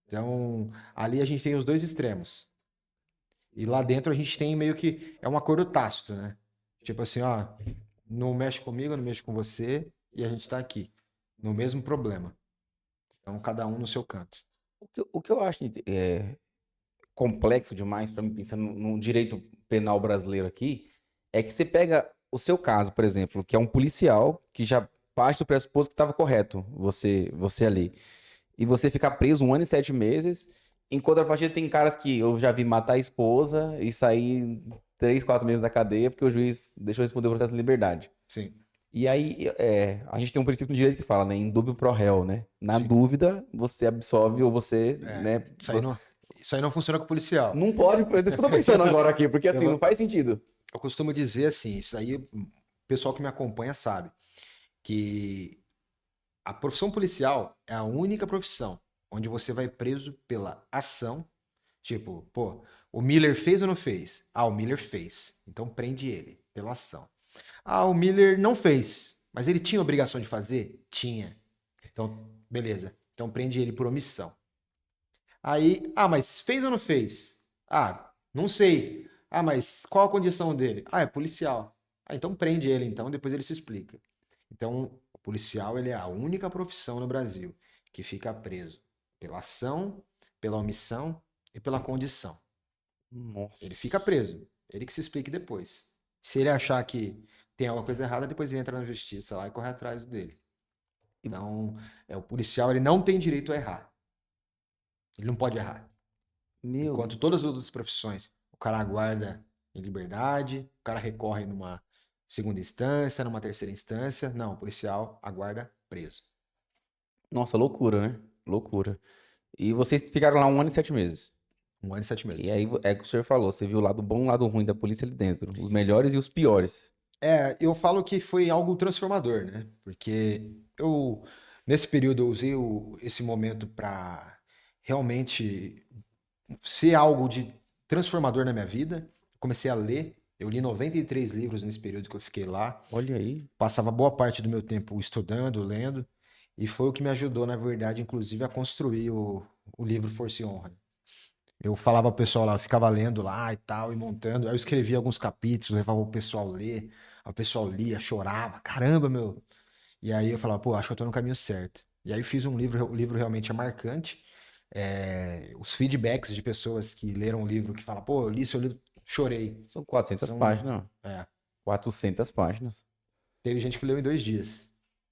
Então, ali a gente tem os dois extremos. E lá dentro a gente tem meio que é um acordo tácito, né? Tipo assim, ó, não mexe comigo, eu não mexo com você e a gente tá aqui no mesmo problema. Então, cada um no seu canto. O que eu acho complexo demais para mim pensar no direito penal brasileiro aqui é que você pega o seu caso, por exemplo, que é um policial que já parte do pressuposto que estava correto, você ali, e você ficar preso 1 ano e 7 meses. Em contrapartida, tem caras que eu já vi matar a esposa e sair 3, 4 meses da cadeia porque o juiz deixou responder o processo em liberdade. Sim, E aí, a gente tem um princípio no direito que fala, né, in dubio pro réu, né? Na sim. dúvida, você absolve ou você, É, né, isso aí não funciona com o policial. não pode, é isso que eu tô pensando agora aqui, porque Eu, assim, não vou- faz sentido. eu costumo dizer assim, isso aí o pessoal que me acompanha sabe, que a profissão policial é a única profissão onde você vai preso pela ação. Tipo, pô, o Miller fez ou não fez? Ah, o Miller fez. Então prende ele pela ação. Ah, o Miller não fez, mas ele tinha obrigação de fazer? Tinha. Então, beleza. Então prende ele por omissão. Aí, ah, mas fez ou não fez? Ah, não sei. Ah, mas qual a condição dele? Ah, é policial. Ah, então prende ele então, depois ele se explica. Então, o policial, ele é a única profissão no Brasil que fica preso pela ação, pela omissão e pela condição. Ele fica Nossa. preso. Ele que se explique depois. Se ele achar que tem alguma coisa errada, depois ele entra na justiça lá e corre atrás dele. E- Então, o policial, ele não tem direito a errar. Ele não pode errar. Meu, Enquanto todas as outras profissões, o cara aguarda em liberdade, o cara recorre numa segunda instância, numa terceira instância. Não, o policial aguarda preso. nossa, loucura, né? Loucura. E vocês ficaram lá 1 ano e 7 meses. 1 ano e 7 meses. E aí, é o que o senhor falou, você viu o lado bom e o lado ruim da polícia ali dentro. Os melhores e os piores. É, eu falo que foi algo transformador, né? Porque nesse período, eu usei esse momento para realmente ser algo de transformador na minha vida. Comecei a ler, eu li 93 livros nesse período que eu fiquei lá. Olha aí. Passava boa parte do meu tempo estudando, lendo, e foi o que me ajudou, na verdade, inclusive, a construir o livro Força e Honra. Eu falava pro pessoal lá, eu ficava lendo lá e tal, e montando. Aí eu escrevia alguns capítulos, levava o pessoal ler, aí o pessoal lia, chorava. Caramba, meu. E aí eu falava, pô, acho que eu tô no caminho certo. E aí eu fiz um livro, o livro realmente é marcante. Os feedbacks de pessoas que leram o livro, que falam, pô, eu li seu livro, chorei. São 400 São, páginas. é, 400 páginas. teve gente que leu em 2 dias.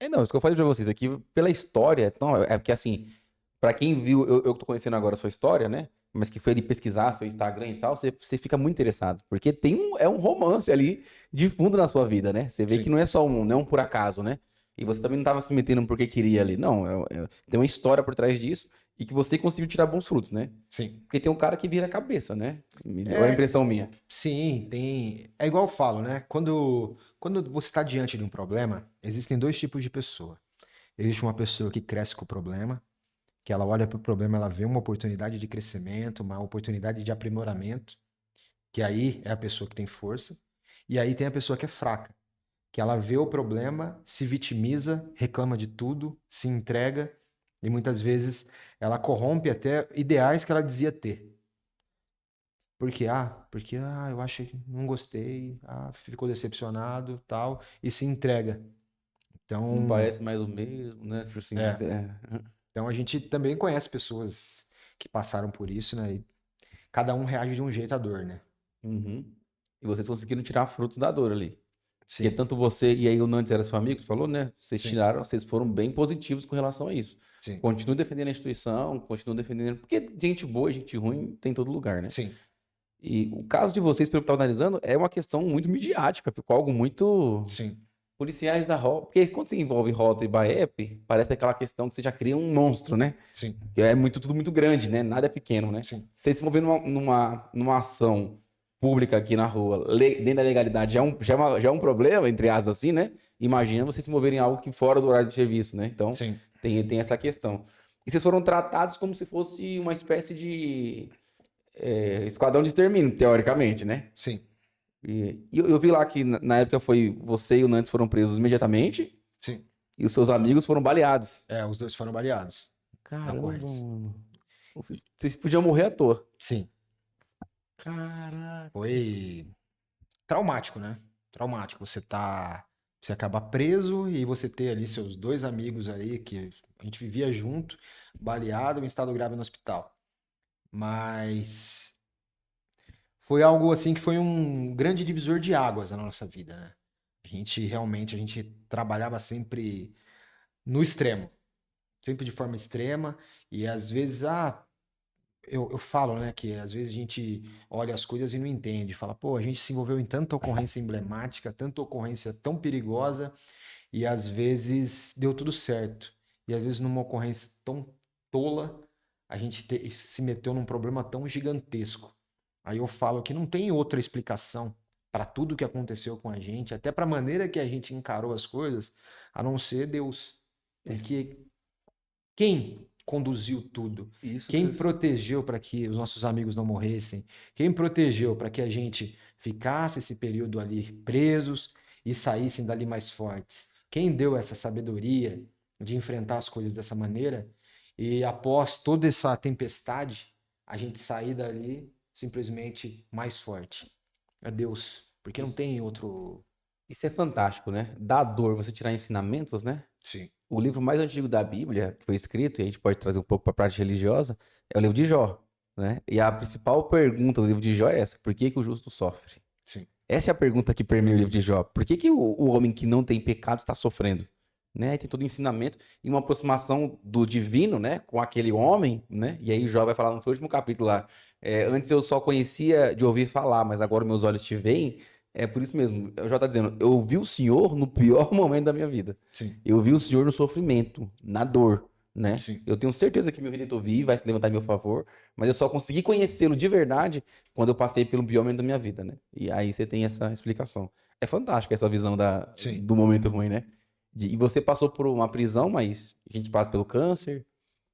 Não, isso que eu falei pra vocês aqui, pela história, então, é porque assim, pra quem viu, eu tô conhecendo agora a sua história, né? Mas que foi ali pesquisar seu Instagram e tal, você fica muito interessado. Porque é um romance ali de fundo na sua vida, né? Você vê que Sim, não é só não é um por acaso, né? E você também não tava se metendo porque queria ali. Não, tem uma história por trás disso e que você conseguiu tirar bons frutos, né? sim. Porque tem um cara que vira a cabeça, né? Me deu a É, impressão minha. sim, tem. É igual eu falo, né? Quando você está diante de um problema, existem dois tipos de pessoa. Existe uma pessoa que cresce com o problema, que ela olha para o problema, ela vê uma oportunidade de crescimento, uma oportunidade de aprimoramento, que aí é a pessoa que tem força. E aí tem a pessoa que é fraca, que ela vê o problema, se vitimiza, reclama de tudo, se entrega e muitas vezes ela corrompe até ideais que ela dizia ter. Porque eu acho que não gostei, ficou decepcionado, tal, e se entrega. Não Então, parece mais o mesmo, né? Tipo assim, é, então a gente também conhece pessoas que passaram por isso, né? E cada um reage de um jeito à dor, né? Uhum. E vocês conseguiram tirar frutos da dor ali. Porque Sim, tanto você e aí o Nantes era seu amigo, você falou, né? Vocês sim, tiraram, vocês foram bem positivos com relação a isso. sim, Continuem defendendo a instituição, continuem defendendo. Porque gente boa e gente ruim tem em todo lugar, né? sim, E o caso de vocês, pelo que eu estava analisando, é uma questão muito midiática, ficou algo muito. sim, Policiais da rota. Porque quando se envolve rota e BAEP, parece aquela questão que você já cria um monstro, né? sim, Que é muito, tudo muito grande, né? Nada é pequeno, né? sim, Vocês se envolvendo numa ação pública aqui na rua, dentro da legalidade, já é um problema, entre aspas, assim, né? Imagina vocês se envolverem em algo que fora do horário de serviço, né? Então, sim, tem essa questão. E vocês foram tratados como se fosse uma espécie de esquadrão de extermínio, teoricamente, né? sim, E eu vi lá que na época foi você e o Nantes foram presos imediatamente sim. e os seus amigos foram baleados. Os dois foram baleados na Caramba, ocorrência. mano. Então, vocês podiam morrer à toa. Sim, Caraca. foi traumático, né? Traumático. Você acabar preso e você ter ali seus dois amigos aí que a gente vivia junto, baleado em estado grave no hospital. Mas foi algo assim que foi um grande divisor de águas na nossa vida, né? A gente trabalhava sempre no extremo, sempre de forma extrema e às vezes, eu falo, né, que às vezes a gente olha as coisas e não entende, fala, pô, a gente se envolveu em tanta ocorrência emblemática, tanta ocorrência tão perigosa e às vezes deu tudo certo. E às vezes numa ocorrência tão tola, a gente se meteu num problema tão gigantesco. Aí eu falo que não tem outra explicação para tudo que aconteceu com a gente, até para a maneira que a gente encarou as coisas, a não ser Deus. É, Porque quem conduziu tudo? isso que. Quem protegeu para que os nossos amigos não morressem? Quem protegeu para que a gente ficasse esse período ali presos e saíssem dali mais fortes? Quem deu essa sabedoria de enfrentar as coisas dessa maneira e após toda essa tempestade, a gente sair dali simplesmente mais forte? É Deus, porque não Isso, tem outro. isso é fantástico, né? Da dor você tirar ensinamentos, né? Sim, O livro mais antigo da Bíblia, que foi escrito, e a gente pode trazer um pouco para a parte religiosa, é o livro de Jó, né? E a principal pergunta do livro de Jó é essa: por que que o justo sofre? sim, Essa é a pergunta que permeia o livro de Jó. Por que que o homem que não tem pecado está sofrendo? Né? Tem todo o ensinamento e uma aproximação do divino, né, com aquele homem, né? E aí Jó vai falar no seu último capítulo lá. Antes eu só conhecia de ouvir falar, mas agora meus olhos te veem. É por isso mesmo. O Jó está dizendo, eu vi o Senhor no pior momento da minha vida. sim, Eu vi o Senhor no sofrimento, na dor, né? sim. Eu tenho certeza que meu Redentor vive, vai se levantar em meu favor, mas eu só consegui conhecê-lo de verdade quando eu passei pelo pior momento da minha vida, né? E aí você tem essa explicação. É fantástica essa visão Sim. do momento ruim, né? E você passou por uma prisão, mas a gente passa pelo câncer,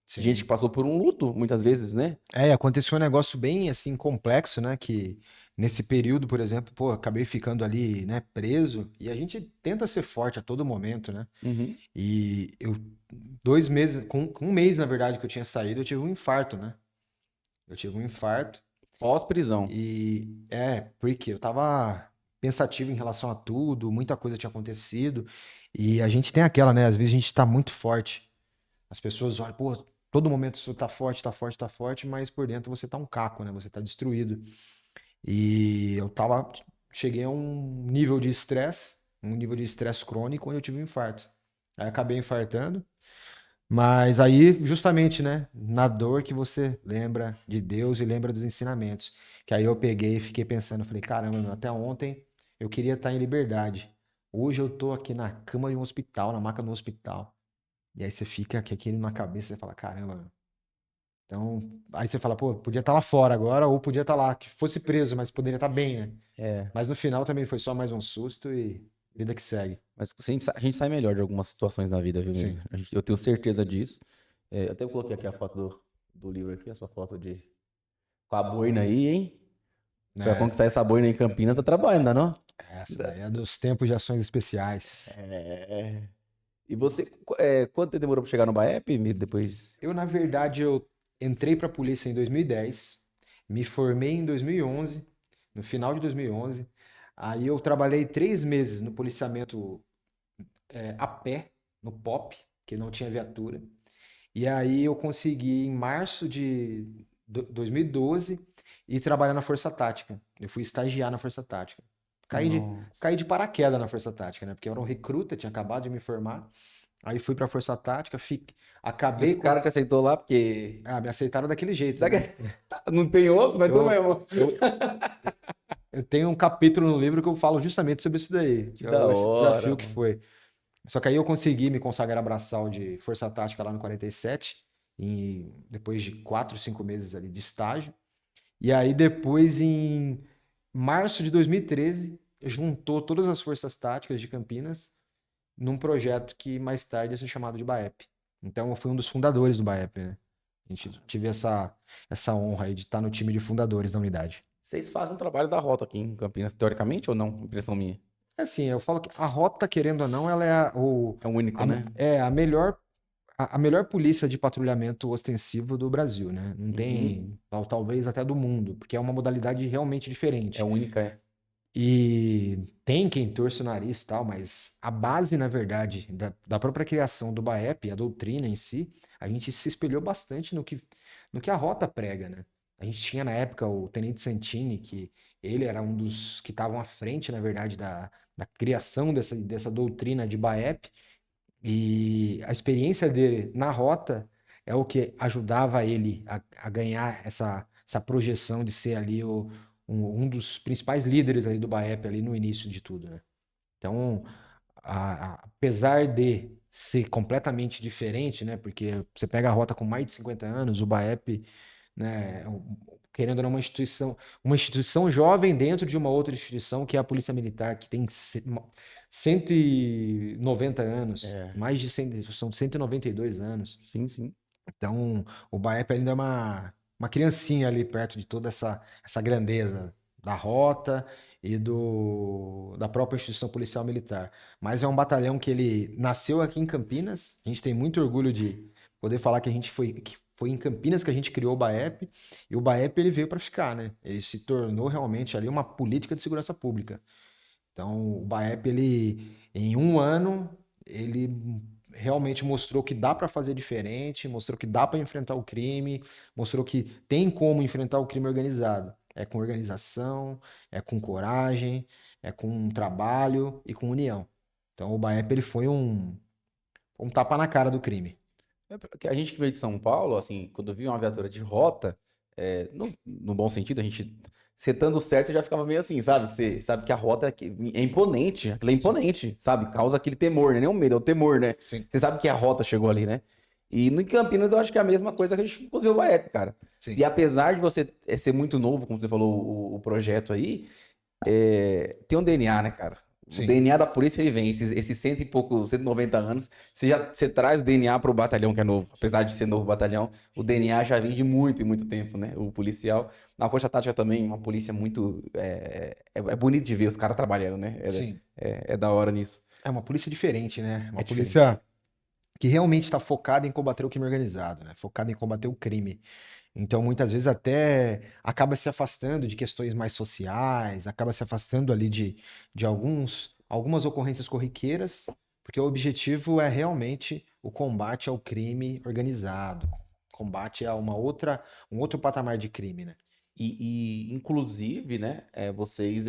gente que Sim. passou por um luto, muitas vezes, né? Aconteceu um negócio bem assim complexo, né? Que nesse período, por exemplo, pô, acabei ficando ali, né, preso, e a gente tenta ser forte a todo momento, né? Uhum. E eu, 2 meses, com um mês, na verdade, que eu tinha saído, eu tive um infarto, né? Eu tive um infarto, Pós-prisão. porque eu tava pensativo em relação a tudo, muita coisa tinha acontecido, E a gente tem aquela, né? Às vezes a gente tá muito forte. As pessoas olham, pô, todo momento você tá forte, tá forte, tá forte, mas por dentro você tá um caco, né? Você tá destruído. E cheguei a um nível de estresse crônico, onde eu tive um infarto. Aí acabei infartando, mas aí, justamente, né, na dor que você lembra de Deus e lembra dos ensinamentos. Que aí eu peguei e fiquei pensando, falei, caramba, meu, até ontem eu queria estar em liberdade. Hoje eu tô aqui na cama de um hospital, na maca do hospital. E aí você fica com aquilo na cabeça e fala, caramba, meu. Então, aí você fala, pô, podia estar lá fora agora, ou podia estar lá, que fosse preso, mas poderia estar bem, né? É. Mas no final também foi só mais um susto e vida que segue. Mas a gente sai melhor de algumas situações na vida, viu, Miriam? Sim. Eu tenho certeza disso. É, eu até coloquei aqui a foto do livro aqui, a sua foto com a boina aí, hein? Pra É, conquistar essa boina em Campinas, tá trabalhando, ainda não? essa daí é dos tempos de ações especiais. É. E você, quanto tempo demorou pra chegar no BAEP, Miriam, depois? Eu, na verdade, eu entrei para a polícia em 2010, me formei em 2011, no final de 2011. Aí eu trabalhei 3 meses no policiamento a pé, no POP, que não tinha viatura. E aí eu consegui, em março de 2012, ir trabalhar na Força Tática. Eu fui estagiar na Força Tática. Nossa. Caí de paraquedas na Força Tática, né? Porque eu era um recruta, tinha acabado de me formar. Aí fui pra Força Tática, E os acabei com. caras te aceitou lá porque. Ah, me aceitaram daquele jeito, Será né? que não tem outro? Vai tu Eu, mesmo. eu, eu tenho um capítulo no livro que eu falo justamente sobre isso daí, Que que é da esse hora, desafio que mano. foi. Só que aí eu consegui me consagrar braçal de Força Tática lá no 47, depois de 4, 5 meses ali de estágio. E aí depois, em março de 2013, juntou todas as forças táticas de Campinas num projeto que mais tarde ia ser chamado de BAEP. Então eu fui um dos fundadores do BAEP, né? A gente tive essa honra aí de estar no time de fundadores da unidade. Vocês fazem um trabalho da rota aqui em Campinas, teoricamente ou não? Impressão minha. É assim, eu falo que a rota, querendo ou não, ela é É o único, né? a melhor polícia de patrulhamento ostensivo do Brasil, né? Não Uhum. tem, talvez até do mundo, porque é uma modalidade realmente É diferente. única, é. E tem quem torce o nariz e tal, mas a base, na verdade, da própria criação do BAEP, a doutrina em si, a gente se espelhou bastante no que a rota prega, né? A gente tinha na época o Tenente Santini, que ele era um dos que estavam à frente, na verdade, da criação dessa doutrina de BAEP, e a experiência dele na rota é o que ajudava ele a ganhar essa projeção de ser ali um dos principais líderes ali do BAEP ali no início de tudo, né? Então, apesar de ser completamente diferente, né? Porque você pega a rota com mais de 50 anos, o BAEP, né? Querendo ou não, uma instituição jovem dentro de uma outra instituição que é a Polícia Militar, que tem 190 anos, É. mais de 100, são 192 anos. Sim, sim. Então, o BAEP ainda é uma criancinha ali perto de toda essa grandeza da rota e da própria instituição policial militar. Mas é um batalhão que ele nasceu aqui em Campinas. A gente tem muito orgulho de poder falar que foi em Campinas que a gente criou o BAEP. E o BAEP ele veio para ficar, né? Ele se tornou realmente ali uma política de segurança pública. Então, o BAEP, ele, em um ano, ele realmente mostrou que dá para fazer diferente, mostrou que dá para enfrentar o crime, mostrou que tem como enfrentar o crime organizado. É com organização, é com coragem, é com trabalho e com união. Então, o BAEP, ele foi um tapa na cara do crime. É porque a gente que veio de São Paulo, assim, quando via uma viatura de rota, no bom sentido, a gente, você estando certo, já ficava meio assim, sabe? Você sabe que a rota é imponente, aquilo é Sim, imponente, sabe? Causa aquele temor, né? Nem o medo, é o temor, né? sim, Você sabe que a rota chegou ali, né? E no Campinas eu acho que é a mesma coisa que a gente inclusive o BAEP, cara. sim, E apesar de você ser muito novo, como você falou, o projeto aí, tem um DNA, né, cara? O sim. DNA da polícia ele vem, esses cento e pouco, 190 anos, você traz o DNA pro batalhão que é novo. Apesar de ser novo batalhão, o DNA já vem de muito e muito tempo, né? O policial. Na Força Tática também, uma polícia muito. É bonito de ver os caras trabalhando, né? Sim. É da hora nisso. É uma polícia diferente, né? É Uma diferente. polícia que realmente está focada em combater o crime organizado, né? Focada em combater o crime. Então, muitas vezes até acaba se afastando de questões mais sociais, acaba se afastando ali de algumas ocorrências corriqueiras Porque o objetivo é realmente o combate ao crime organizado, combate a um outro patamar de crime, né? Inclusive, né, vocês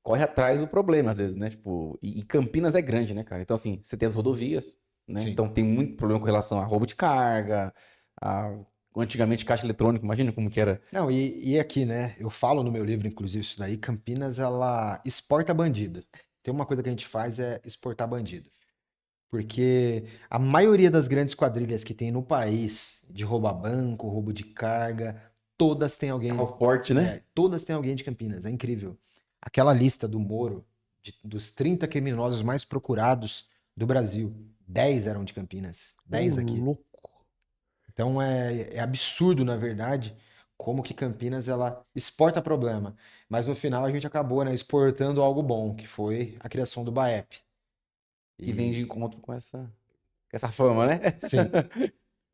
correm atrás do problema, às vezes, né? Tipo, e Campinas é grande, né, cara? Então, assim, você tem as rodovias, né? Sim. Então tem muito problema com relação a roubo de carga, a, antigamente caixa eletrônico, imagina como que era. Não, e aqui, né? Eu falo no meu livro, inclusive, isso daí. Campinas, ela exporta bandido. Tem uma coisa que a gente faz é exportar bandido. Porque a maioria das grandes quadrilhas que tem no país, de roubar banco, roubo de carga, todas têm alguém, Carro forte, né? todas têm alguém de Campinas. É incrível. Aquela lista do Moro, dos 30 criminosos mais procurados do Brasil, 10 eram de Campinas, Ô, 10 aqui. louco. Então é absurdo, na verdade, como que Campinas ela exporta problema. Mas no final a gente acabou, né, exportando algo bom, que foi a criação do BAEP. Que vem de E encontro com essa fama, né? sim,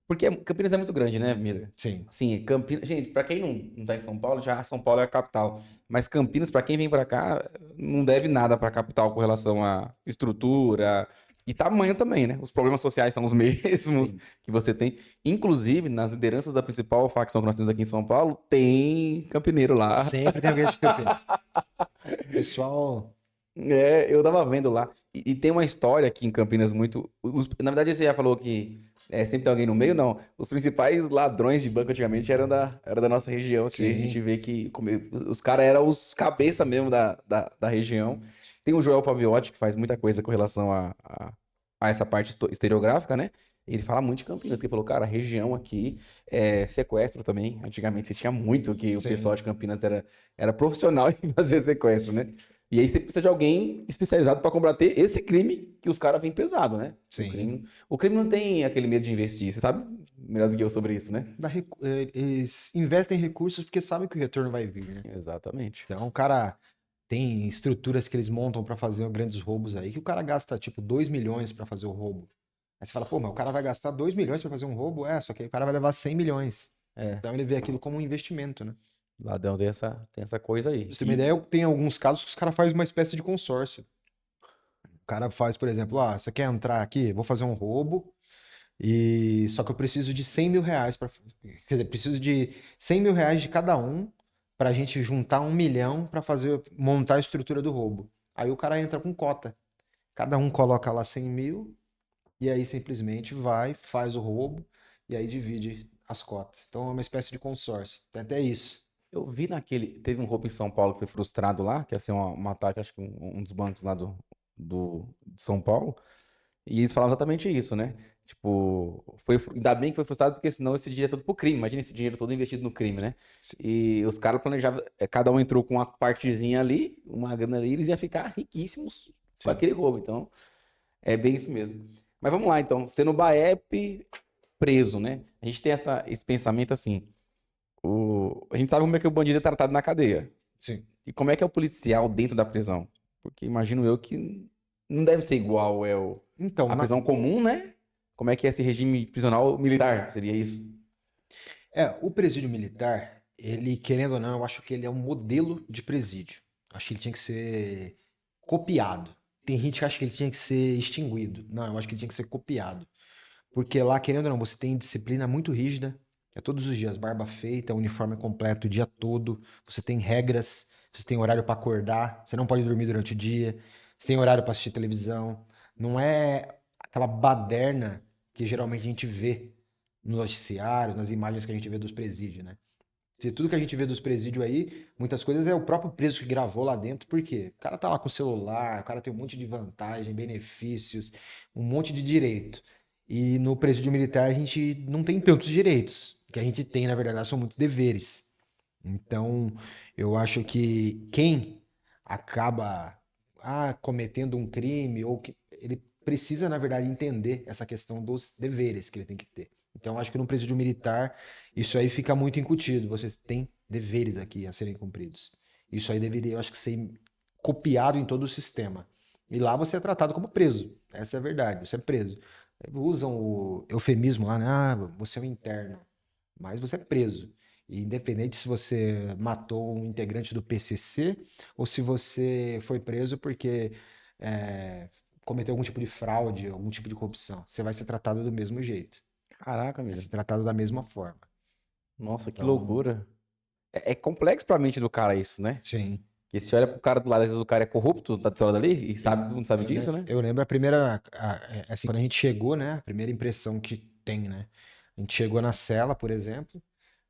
Porque Campinas é muito grande, né, Miller? sim. Assim, Campinas. Gente, pra quem não tá em São Paulo, já São Paulo é a capital. Mas Campinas, pra quem vem pra cá, não deve nada pra capital com relação à estrutura e tamanho também, né? Os problemas sociais são os mesmos Sim. que você tem. Inclusive, nas lideranças da principal facção que nós temos aqui em São Paulo, tem campineiro lá. Sempre tem alguém de Campinas. Pessoal, Eu tava vendo lá. E tem uma história aqui em Campinas muito. Na verdade, você já falou que sempre tem alguém no meio, não. Os principais ladrões de banco antigamente eram da nossa região aqui. A gente sim, vê que os caras eram os cabeça mesmo da região. Tem o Joel Paviotti, que faz muita coisa com relação a essa parte historiográfica, né? Ele fala muito de Campinas, que ele falou, cara, a região aqui sequestro também. Antigamente você tinha muito que o sim, pessoal de Campinas era profissional em fazer sequestro, né? E aí você precisa de alguém especializado para combater esse crime que os caras vêm pesado, né? O sim. crime, o crime não tem aquele medo de investir. Você sabe melhor do que eu sobre isso, né? Eles investem recursos porque sabem que o retorno vai vir, né? Exatamente. Então, o cara tem estruturas que eles montam pra fazer grandes roubos aí, que o cara gasta tipo 2 milhões pra fazer o roubo. Aí você fala, pô, mas o cara vai gastar 2 milhões pra fazer um roubo? É, só que aí o cara vai levar 100 milhões. É, Então ele vê aquilo como um investimento, né? Ladrão tem essa coisa Pra aí. você ter uma ideia, tem alguns casos que os caras fazem uma espécie de consórcio. O cara faz, por exemplo, você quer entrar aqui? Vou fazer um roubo, e só que eu preciso de 100 mil reais para. Quer dizer, preciso de 100 mil reais de cada um pra gente juntar 1 milhão pra montar a estrutura do roubo. Aí o cara entra com cota. Cada um coloca lá 100 mil e aí simplesmente vai, faz o roubo e aí divide as cotas. Então é uma espécie de consórcio. Tem até isso. Eu vi teve um roubo em São Paulo que foi frustrado lá, que ia ser um ataque, acho que um dos bancos lá de São Paulo. E eles falavam exatamente isso, né? Tipo, ainda bem que foi frustrado, porque senão esse dinheiro é todo pro crime. Imagina esse dinheiro todo investido no crime, né? E os caras planejavam, cada um entrou com uma partezinha ali, uma grana ali, eles iam ficar riquíssimos com Sim. aquele roubo. Então, é bem isso mesmo. Mas vamos lá, então. Sendo Baep preso, né? A gente tem esse pensamento assim. A gente sabe como é que o bandido é tratado na cadeia. Sim. E como é que é o policial dentro da prisão? Porque imagino eu que não deve ser igual Então, a prisão comum, né? Como é que é esse regime prisional militar? Seria isso? o presídio militar, ele, querendo ou não, eu acho que ele é um modelo de presídio. Acho que ele tinha que ser copiado. Tem gente que acha que ele tinha que ser extinguido. Não, eu acho que ele tinha que ser copiado. Porque lá, querendo ou não, você tem disciplina muito rígida. É todos os dias, barba feita, uniforme completo o dia todo. Você tem regras, você tem horário para acordar, você não pode dormir durante o dia, você tem horário para assistir televisão. Não é aquela baderna que geralmente a gente vê nos noticiários, nas imagens que a gente vê dos presídios, né? Se tudo que a gente vê dos presídios aí, muitas coisas é o próprio preso que gravou lá dentro, por quê? O cara tá lá com o celular, o cara tem um monte de vantagem, benefícios, um monte de direito. E no presídio militar a gente não tem tantos direitos. O que a gente tem, na verdade, são muitos deveres. Então, eu acho que quem acaba cometendo um crime ou que ele precisa, na verdade, entender essa questão dos deveres que ele tem que ter. Então, eu acho que no presídio militar isso aí fica muito incutido. Você tem deveres aqui a serem cumpridos. Isso aí deveria, eu acho que, ser copiado em todo o sistema. E lá você é tratado como preso. Essa é a verdade, você é preso. Usam o eufemismo lá, né? Ah, você é um interno. Mas você é preso. E independente se você matou um integrante do PCC ou se você foi preso porque é, cometeu algum tipo de fraude, algum tipo de corrupção, você vai ser tratado do mesmo jeito. Caraca, Vai amigo. ser tratado da mesma forma. Nossa, que Então, loucura. É complexo pra mente do cara isso, né? sim. Porque se olha pro cara do lado, às vezes o cara é corrupto, tá do seu lado ali, e sabe, todo mundo sabe disso, né? Eu lembro a primeira, assim, quando a gente chegou, né? A primeira impressão que tem, né? A gente chegou na cela, por exemplo,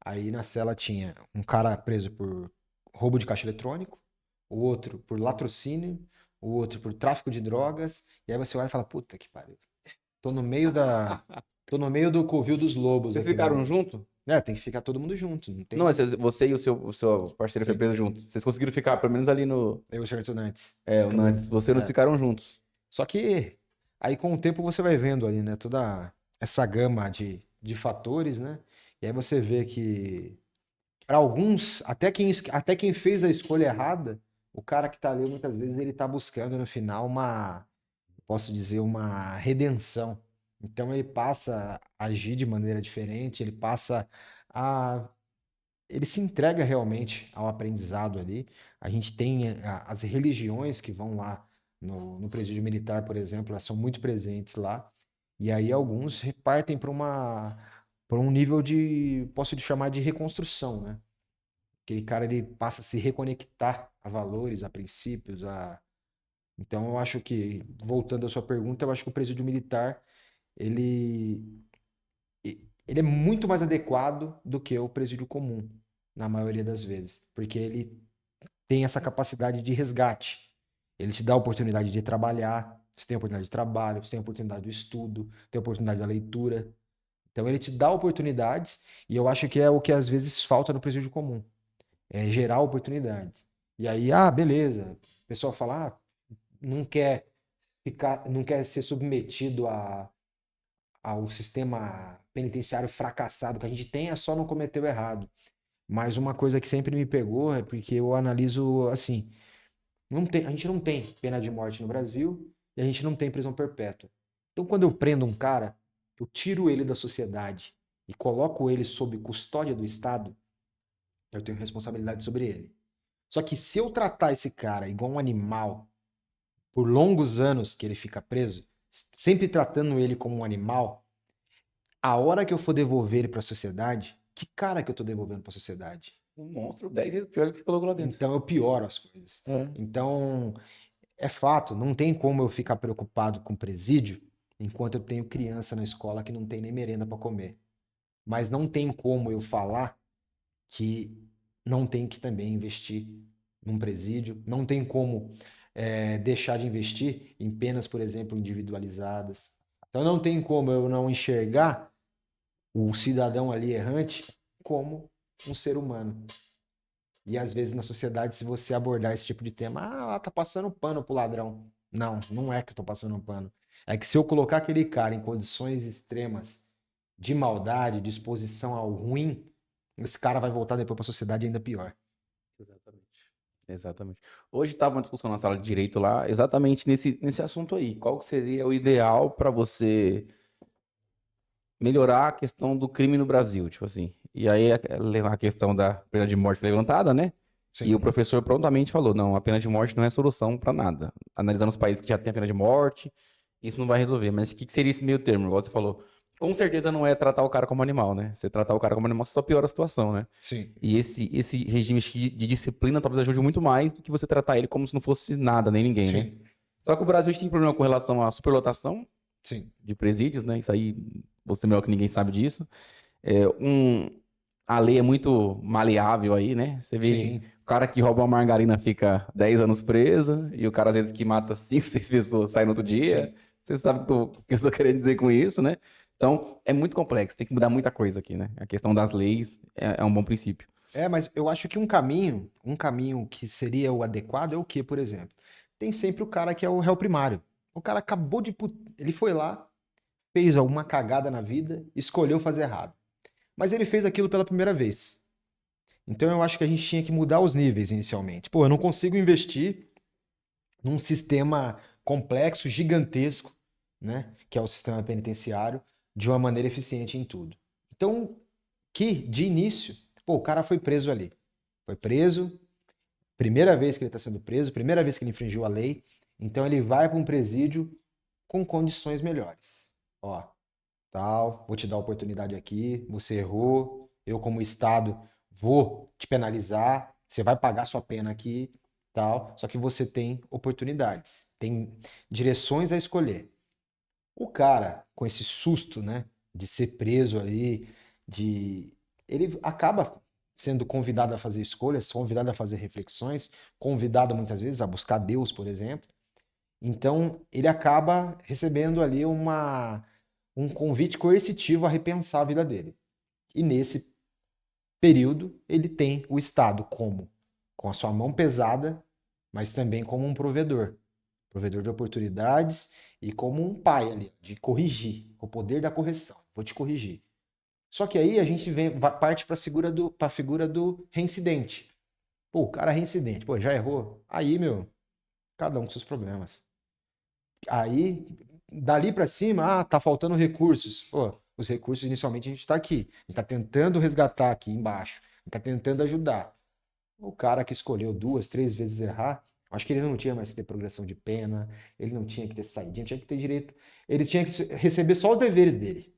aí na cela tinha um cara preso por roubo de caixa eletrônico, o outro por latrocínio, o outro por tráfico de drogas, e aí você olha e fala, puta que pariu. Tô no meio da, tô no meio do covil dos lobos Vocês aqui ficaram no. junto? É, tem que ficar todo mundo junto, não Não, mas tem. você e o seu parceiro foi Sim, preso juntos. Vocês conseguiram ficar, pelo menos ali no. eu e o Sr. Nantes. É, o Ficamos. Nantes. Você não É. ficaram juntos. Só que aí com o tempo você vai vendo ali, né, toda essa gama de fatores, né? E aí você vê que para alguns, até quem fez a escolha errada, o cara que tá ali muitas vezes ele tá buscando no final uma, posso dizer, uma redenção. Então ele passa a agir de maneira diferente, ele passa a ele se entrega realmente ao aprendizado ali. A gente tem as religiões que vão lá no presídio militar, por exemplo, elas são muito presentes lá. E aí alguns repartem para um nível de, posso chamar de reconstrução, né? Aquele cara ele passa a se reconectar a valores, a princípios, a então eu acho que voltando à sua pergunta, eu acho que o presídio militar ele ele é muito mais adequado do que o presídio comum, na maioria das vezes, porque ele tem essa capacidade de resgate. Ele te dá a oportunidade de trabalhar, você tem a oportunidade de trabalho, você tem a oportunidade do estudo, tem a oportunidade da leitura. Então ele te dá oportunidades e eu acho que é o que às vezes falta no presídio comum, é gerar oportunidades. E aí, beleza. O pessoal fala, não quer não quer ser submetido ao sistema penitenciário fracassado que a gente tem, é só não cometer o errado. Mas uma coisa que sempre me pegou é porque eu analiso assim, a gente não tem pena de morte no Brasil e a gente não tem prisão perpétua. Então quando eu prendo um cara, eu tiro ele da sociedade e coloco ele sob custódia do Estado, eu tenho responsabilidade sobre ele. Só que se eu tratar esse cara igual um animal por longos anos que ele fica preso, sempre tratando ele como um animal, a hora que eu for devolver ele para a sociedade, que cara que eu tô devolvendo para a sociedade? Um monstro 10 vezes pior do que você colocou lá dentro. Então eu pioro as coisas. É. Então, é fato, não tem como eu ficar preocupado com presídio enquanto eu tenho criança na escola que não tem nem merenda para comer. Mas não tem como eu falar que não tem que também investir num presídio, não tem como deixar de investir em penas, por exemplo, individualizadas. Então não tem como eu não enxergar o cidadão ali errante como um ser humano. E às vezes na sociedade, se você abordar esse tipo de tema, ela tá passando pano pro ladrão. Não, não é que eu tô passando pano. É que se eu colocar aquele cara em condições extremas de maldade, de exposição ao ruim, esse cara vai voltar depois pra sociedade ainda pior. Exatamente. Exatamente. Hoje estava uma discussão na sala de direito lá, exatamente nesse assunto aí. Qual seria o ideal para você melhorar a questão do crime no Brasil, tipo assim. E aí a questão da pena de morte foi levantada, né? E o Sim, professor prontamente falou: não, a pena de morte não é solução para nada. Analisando os países que já têm a pena de morte, isso não vai resolver. Mas o que seria esse meio termo? Igual você falou. Com certeza não é tratar o cara como animal, né? Você tratar o cara como animal só piora a situação, né? sim, E esse regime de disciplina talvez ajude muito mais do que você tratar ele como se não fosse nada, nem ninguém, né? sim, Só que o Brasil tem problema com relação à superlotação sim, de presídios, né? Isso aí, você melhor que ninguém sabe disso. É, a lei é muito maleável aí, né? Você vê sim, o cara que rouba uma margarina fica 10 anos preso, e o cara às vezes que mata 5, 6 pessoas sai no outro dia. sim. Você sabe o que eu tô querendo dizer com isso, né? Então, é muito complexo, tem que mudar muita coisa aqui, né? A questão das leis é um bom princípio. Mas eu acho que um caminho que seria o adequado é o que, por exemplo? Tem sempre o cara que é o réu primário. O cara acabou de. Ele foi lá, fez alguma cagada na vida, escolheu fazer errado. Mas ele fez aquilo pela primeira vez. Então eu acho que a gente tinha que mudar os níveis inicialmente. Pô, eu não consigo investir num sistema complexo, gigantesco, né, que é o sistema penitenciário, de uma maneira eficiente em tudo. Então, que de início, pô, o cara foi preso ali. Foi preso, primeira vez que ele está sendo preso, primeira vez que ele infringiu a lei. Então ele vai para um presídio com condições melhores. Ó, tal, vou te dar oportunidade aqui, você errou, eu como Estado vou te penalizar, você vai pagar sua pena aqui, tal, só que você tem oportunidades, tem direções a escolher. O cara, com esse susto, né, de ser preso ali, de ele acaba sendo convidado a fazer escolhas, convidado a fazer reflexões, convidado muitas vezes a buscar Deus, por exemplo. Então, ele acaba recebendo ali um convite coercitivo a repensar a vida dele. E nesse período, ele tem o Estado como com a sua mão pesada, mas também como um provedor de oportunidades e como um pai ali, de corrigir, com o poder da correção. Vou te corrigir. Só que aí a gente parte para a figura do reincidente. Pô, o cara é reincidente, pô, já errou. Aí, meu, cada um com seus problemas. Aí, dali para cima, tá faltando recursos. Pô, os recursos inicialmente a gente está aqui. A gente está tentando resgatar aqui embaixo. A gente está tentando ajudar. O cara que escolheu 2, 3 vezes errar, acho que ele não tinha mais que ter progressão de pena, ele não tinha que ter saída, tinha que ter direito. Ele tinha que receber só os deveres dele.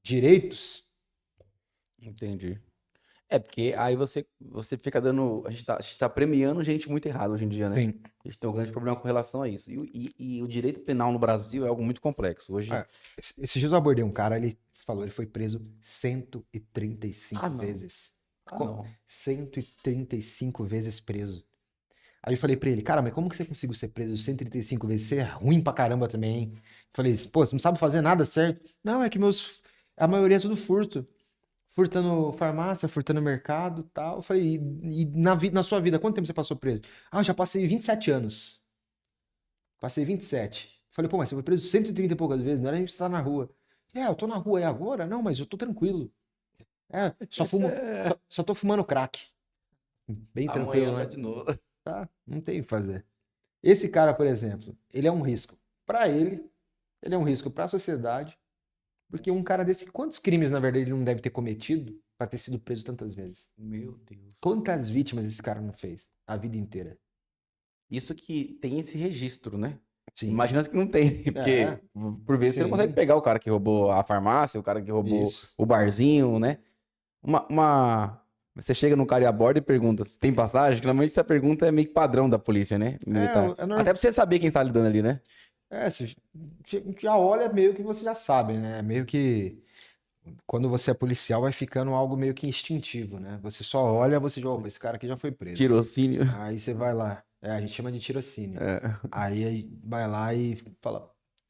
Direitos. Entendi. É, porque aí você fica dando. A gente tá premiando gente muito errada hoje em dia, né? Sim. A gente tem um grande problema com relação a isso. E o direito penal no Brasil é algo muito complexo. Hoje. Ah, esse dias eu abordei um cara, ele falou, ele foi preso Ah, 135 não. vezes. Ah, não. 135 vezes preso. Aí eu falei pra ele, cara, mas como que você conseguiu ser preso 135 vezes? Você é ruim pra caramba também, hein? Falei, pô, você não sabe fazer nada certo? Não, é que a maioria é tudo furto. Furtando farmácia, furtando mercado, tal. Eu falei, e na sua vida, quanto tempo você passou preso? Ah, eu já passei 27 anos. Passei 27. Falei, pô, mas você foi preso 130 e poucas vezes, não era nem pra você estar na rua. Eu tô na rua aí agora? Não, mas eu tô tranquilo. Só fumo, só tô fumando crack. Bem tranquilo, Amanhã tá né? de novo. Tá, não tem o que fazer. Esse cara, por exemplo, ele é um risco para ele é um risco para a sociedade, porque um cara desse, quantos crimes na verdade ele não deve ter cometido para ter sido preso tantas vezes? Meu Deus. Quantas vítimas esse cara não fez a vida inteira? Isso que tem esse registro, né? Sim. Imagina que não tem, É, porque por vezes você não consegue sim, pegar o cara que roubou a farmácia, o cara que roubou isso. o barzinho, né? Você chega no cara e aborda e pergunta se tem passagem, que normalmente essa pergunta é meio que padrão da polícia, né? Militar. É Até pra você saber quem está lidando ali, né? você já olha meio que você já sabe, né? Meio que quando você é policial vai ficando algo meio que instintivo, né? Você só olha, você já, opa, esse cara aqui já foi preso. Tirocínio. Aí você vai lá. A gente chama de tirocínio. É. Aí vai lá e fala: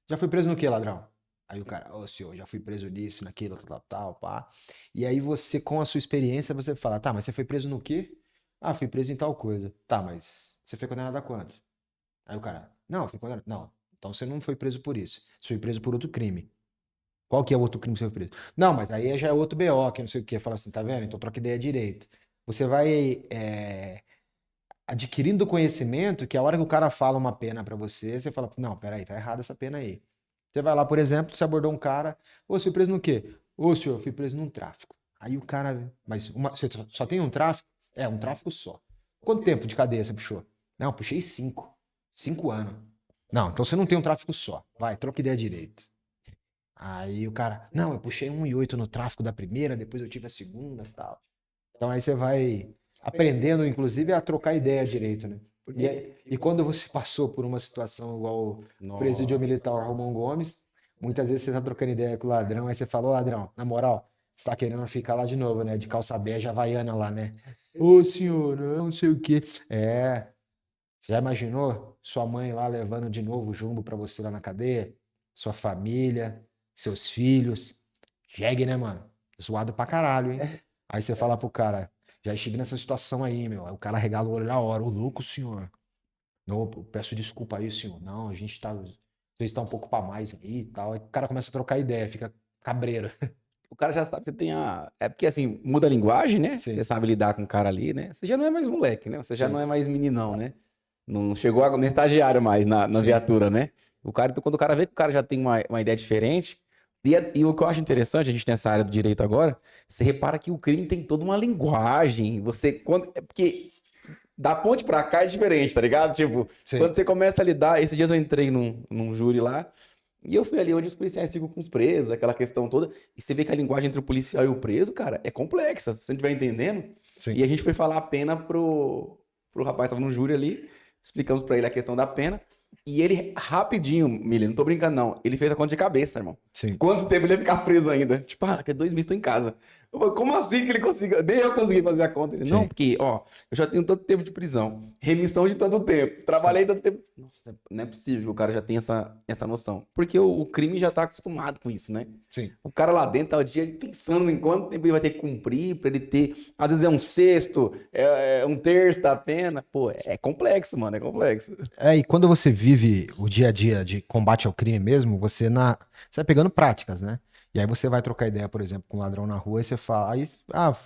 Já foi preso no quê, ladrão? Aí o cara: Ô senhor, já fui preso nisso, naquilo, tal, pá. E aí você, com a sua experiência, você fala: Tá, mas você foi preso no quê? Ah, fui preso em tal coisa. Tá, mas você foi condenado a quanto? Aí o cara: Não, fui condenado. Não, então você não foi preso por isso. Você foi preso por outro crime. Qual que é o outro crime que você foi preso? Não, mas aí já é outro BO, que não sei o quê. Fala assim: Tá vendo? Então troca ideia direito. Você vai. Adquirindo conhecimento que a hora que o cara fala uma pena pra você, você fala, não, peraí, tá errada essa pena aí. Você vai lá, por exemplo, você abordou um cara, ô, você foi preso no quê? Ô, senhor, eu fui preso num tráfico. Aí o cara, mas você só tem um tráfico? É, um tráfico só. Quanto tempo de cadeia você puxou? Não, puxei 5. 5 anos. Não, então você não tem um tráfico só. Vai, troca ideia direito. Aí o cara, não, eu puxei 1,8 no tráfico da primeira, depois eu tive a segunda e tal. Então aí você vai aprendendo, inclusive, a trocar ideia direito, né? E quando você passou por uma situação igual o presídio Nossa. militar Ramon Gomes, muitas vezes você tá trocando ideia com o ladrão, aí você fala, ô ladrão, na moral, você tá querendo ficar lá de novo, né? De calça bege havaiana lá, né? Ô senhor, não sei o quê. Você já imaginou sua mãe lá levando de novo jumbo pra você lá na cadeia? Sua família, seus filhos. Jegue, né, mano? Zoado pra caralho, hein? Aí você fala pro cara, já estive nessa situação aí, meu. Aí o cara regala o olho na hora, ô louco, senhor. Não, pô, peço desculpa aí, senhor. Não, a gente tá. Vocês estão um pouco pra mais aí e tal. Aí o cara começa a trocar ideia, fica cabreiro. O cara já sabe que você tem a. É porque assim, muda a linguagem, né? Você Sim, sabe lidar com o cara ali, né? Você já não é mais moleque, né? Você já não sim, é mais meninão, né? Não chegou no estagiário mais na sim. viatura, né? O cara, então, quando o cara vê que o cara já tem uma ideia diferente. E o que eu acho interessante, a gente nessa área do direito agora, você repara que o crime tem toda uma linguagem. É porque da ponte pra cá é diferente, tá ligado? Tipo, Sim. quando você começa a lidar. Esses dias eu entrei num júri lá. E eu fui ali onde os policiais ficam com os presos, aquela questão toda. E você vê que a linguagem entre o policial e o preso, cara, é complexa, se você não estiver entendendo. Sim. E a gente foi falar a pena pro rapaz que tava no júri ali, explicamos pra ele a questão da pena. E ele, rapidinho, Milha, não tô brincando não, ele fez a conta de cabeça, irmão. Sim. Quanto tempo ele ia ficar preso ainda? Tipo, que 2 meses tô em casa. Eu falei, como assim que ele conseguiu? Nem eu consegui fazer a conta. Ele, não, Sim. porque, ó, eu já tenho tanto tempo de prisão, remissão de tanto tempo, trabalhei tanto tempo. Nossa, não é possível que o cara já tenha essa noção. Porque o crime já tá acostumado com isso, né? Sim. O cara lá dentro tá o dia pensando em quanto tempo ele vai ter que cumprir pra ele ter. Às vezes é um sexto, é um terço da pena. Pô, é complexo, mano, é complexo. E quando você vive o dia a dia de combate ao crime mesmo, você vai pegando práticas, né? E aí você vai trocar ideia, por exemplo, com um ladrão na rua e você fala,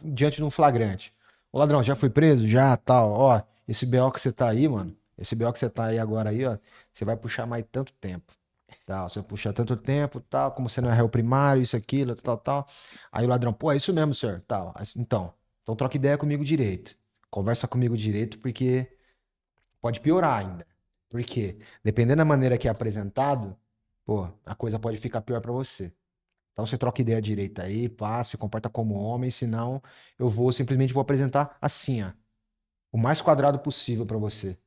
diante de um flagrante. O ladrão já foi preso? Já, tal. Ó, esse BO que você tá aí, mano, esse BO que você tá aí agora aí, ó, você vai puxar mais tanto tempo. Tal, você vai puxar tanto tempo, tal, como você não é réu primário, isso, aquilo, tal, tal. Aí o ladrão, pô, é isso mesmo, senhor, tal. Então troca ideia comigo direito. Conversa comigo direito, porque pode piorar ainda. Por quê? Dependendo da maneira que é apresentado, pô, a coisa pode ficar pior pra você. Então você troca ideia direita aí, pá, se comporta como homem, senão eu simplesmente vou apresentar assim, ó, o mais quadrado possível pra você.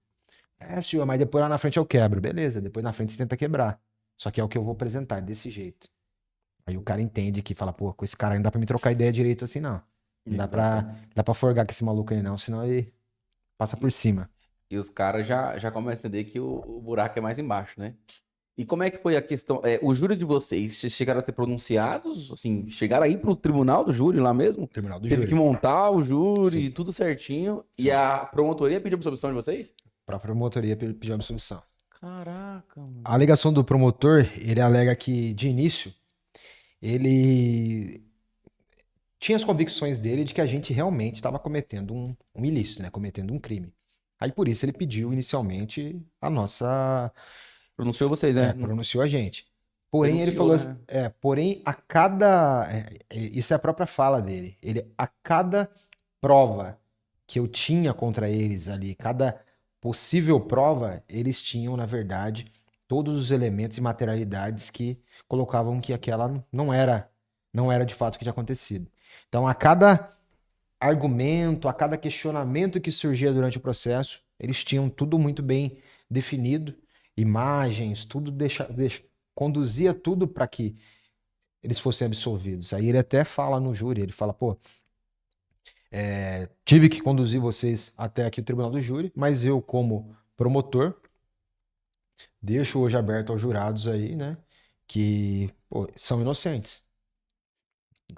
Senhor, mas depois lá na frente eu quebro. Beleza, depois na frente você tenta quebrar. Só que é o que eu vou apresentar, é desse jeito. Aí o cara entende que fala, pô, com esse cara aí não dá pra me trocar ideia direito assim, não. Não Exatamente. dá pra forgar com esse maluco aí, não, senão ele passa por E, cima. e os caras já começam a entender que o buraco é mais embaixo, né? E como é que foi a questão? O júri de vocês, vocês chegaram a ser pronunciados? Assim, chegaram aí pro tribunal do júri lá mesmo? Tribunal do Teve que júri. montar o júri, Sim, tudo certinho. E sim. a promotoria pediu absolvição de vocês? A própria promotoria pediu absolvição. Caraca, A mano. alegação do promotor, ele alega que, de início, ele tinha as convicções dele de que a gente realmente estava cometendo um ilícito, né? Cometendo um crime. Aí, por isso, ele pediu inicialmente a nossa. Pronunciou vocês, né? Pronunciou a gente. Porém, ele Denunciou, falou. né? Porém, a cada. Isso é a própria fala dele. A cada prova que eu tinha contra eles ali, cada possível prova, eles tinham, na verdade, todos os elementos e materialidades que colocavam que aquela não era de fato o que tinha acontecido. Então, a cada argumento, a cada questionamento que surgia durante o processo, eles tinham tudo muito bem definido, imagens, tudo conduzia tudo para que eles fossem absolvidos. Aí ele até fala no júri, ele fala, pô, tive que conduzir vocês até aqui o tribunal do júri, mas eu, como promotor, deixo hoje aberto aos jurados aí, né, que pô, são inocentes.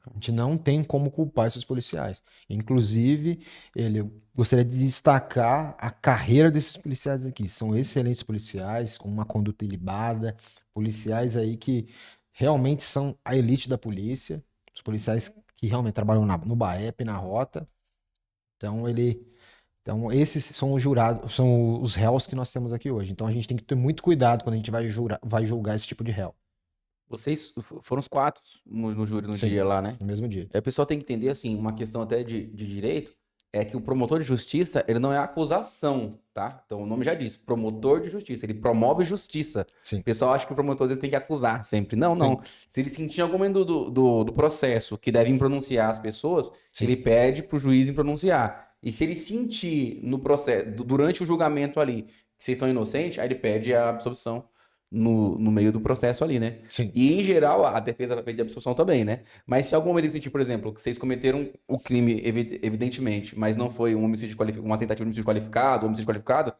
A gente não tem como culpar esses policiais. Inclusive, eu gostaria de destacar a carreira desses policiais aqui. São excelentes policiais, com uma conduta ilibada, policiais aí que realmente são a elite da polícia, os policiais que realmente trabalham no BAEP, na rota. Então, esses são os jurados, são os réus que nós temos aqui hoje. Então, a gente tem que ter muito cuidado quando a gente vai julgar esse tipo de réu. Vocês foram os 4 no júri no Sim, dia lá, né? no mesmo dia. O pessoal tem que entender, assim, uma questão até de direito, é que o promotor de justiça, ele não é acusação, tá? Então o nome já diz, promotor de justiça, ele promove justiça. Sim, O pessoal acha que o promotor às vezes tem que acusar sempre. Não, sim, não. Se ele sentir algum momento do processo que deve pronunciar as pessoas, sim, ele pede pro juiz pronunciar. E se ele sentir no processo, durante o julgamento ali, que vocês são inocentes, aí ele pede a absolvição no meio do processo ali, né? sim. E, em geral, a defesa vai pedir absolução também, né? Mas se algum momento ele sentir, por exemplo, que vocês cometeram o crime, evidentemente, mas não foi um homicídio uma tentativa de homicídio qualificado, um homicídio qualificado,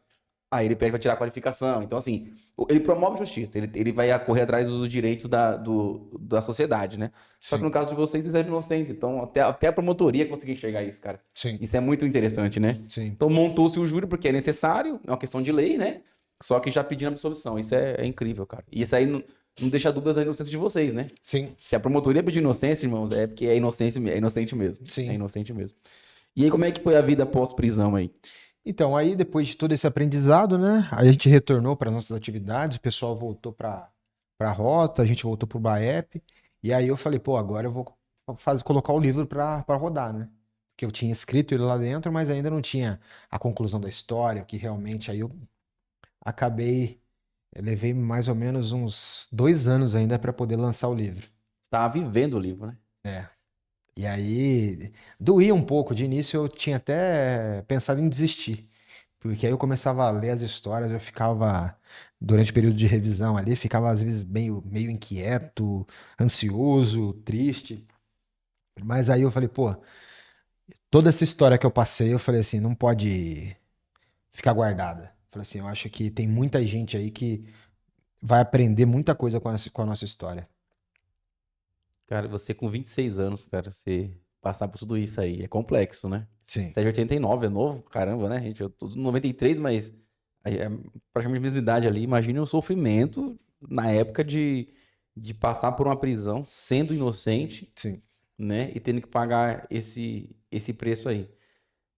aí ele pede para tirar a qualificação. Então, assim, ele promove justiça, ele vai correr atrás dos direitos da sociedade, né? Só que Sim, no caso de vocês, vocês eram inocentes. Então, até a promotoria conseguiu enxergar isso, cara. sim, Isso é muito interessante, né? sim, Então, montou-se o júri porque é necessário, é uma questão de lei, né? Só que já pedindo absolvição. Isso é incrível, cara. E isso aí não deixa dúvidas da inocência de vocês, né? sim, Se a promotoria pedir inocência, irmãos, é porque é inocente, é inocente mesmo. É sim. inocente mesmo. E aí, como é que foi a vida pós-prisão aí? Então, aí depois de todo esse aprendizado, né, a gente retornou para nossas atividades, o pessoal voltou para a rota, a gente voltou para o BAEP, e aí eu falei, pô, agora eu vou colocar o livro para rodar, né? Porque eu tinha escrito ele lá dentro, mas ainda não tinha a conclusão da história, que realmente aí eu acabei Eu levei mais ou menos uns 2 anos ainda para poder lançar o livro. Você tava vivendo o livro, né? É. E aí doía um pouco. De início eu tinha até pensado em desistir. Porque aí eu começava a ler as histórias, eu ficava, durante o período de revisão ali, ficava às vezes meio inquieto, ansioso, triste. Mas aí eu falei, pô, toda essa história que eu passei, eu falei assim, não pode ficar guardada. Falei assim, eu acho que tem muita gente aí que vai aprender muita coisa com a nossa história. Cara, você com 26 anos, cara, você passar por tudo isso aí é complexo, né? Sim, Você é de 89, é novo, caramba, né, gente? Eu tô de 93, mas é praticamente a mesma idade ali. Imagine o sofrimento na época de passar por uma prisão sendo inocente, sim. né? E tendo que pagar esse preço aí.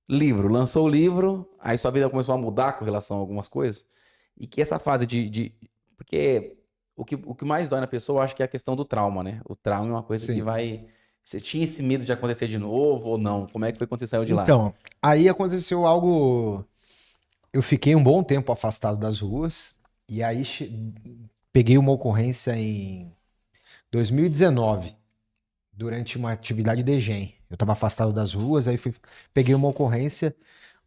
Livro, lançou o livro, aí sua vida começou a mudar com relação a algumas coisas. E que essa fase porque o que mais dói na pessoa, eu acho que é a questão do trauma, né? O trauma é uma coisa que Sim. vai. Você tinha esse medo de acontecer de novo ou não? Como é que foi quando você saiu de lá? Então, aí aconteceu algo. Eu fiquei um bom tempo afastado das ruas, e aí peguei uma ocorrência em 2019, durante uma atividade de EGEM. Eu estava afastado das ruas, aí peguei uma ocorrência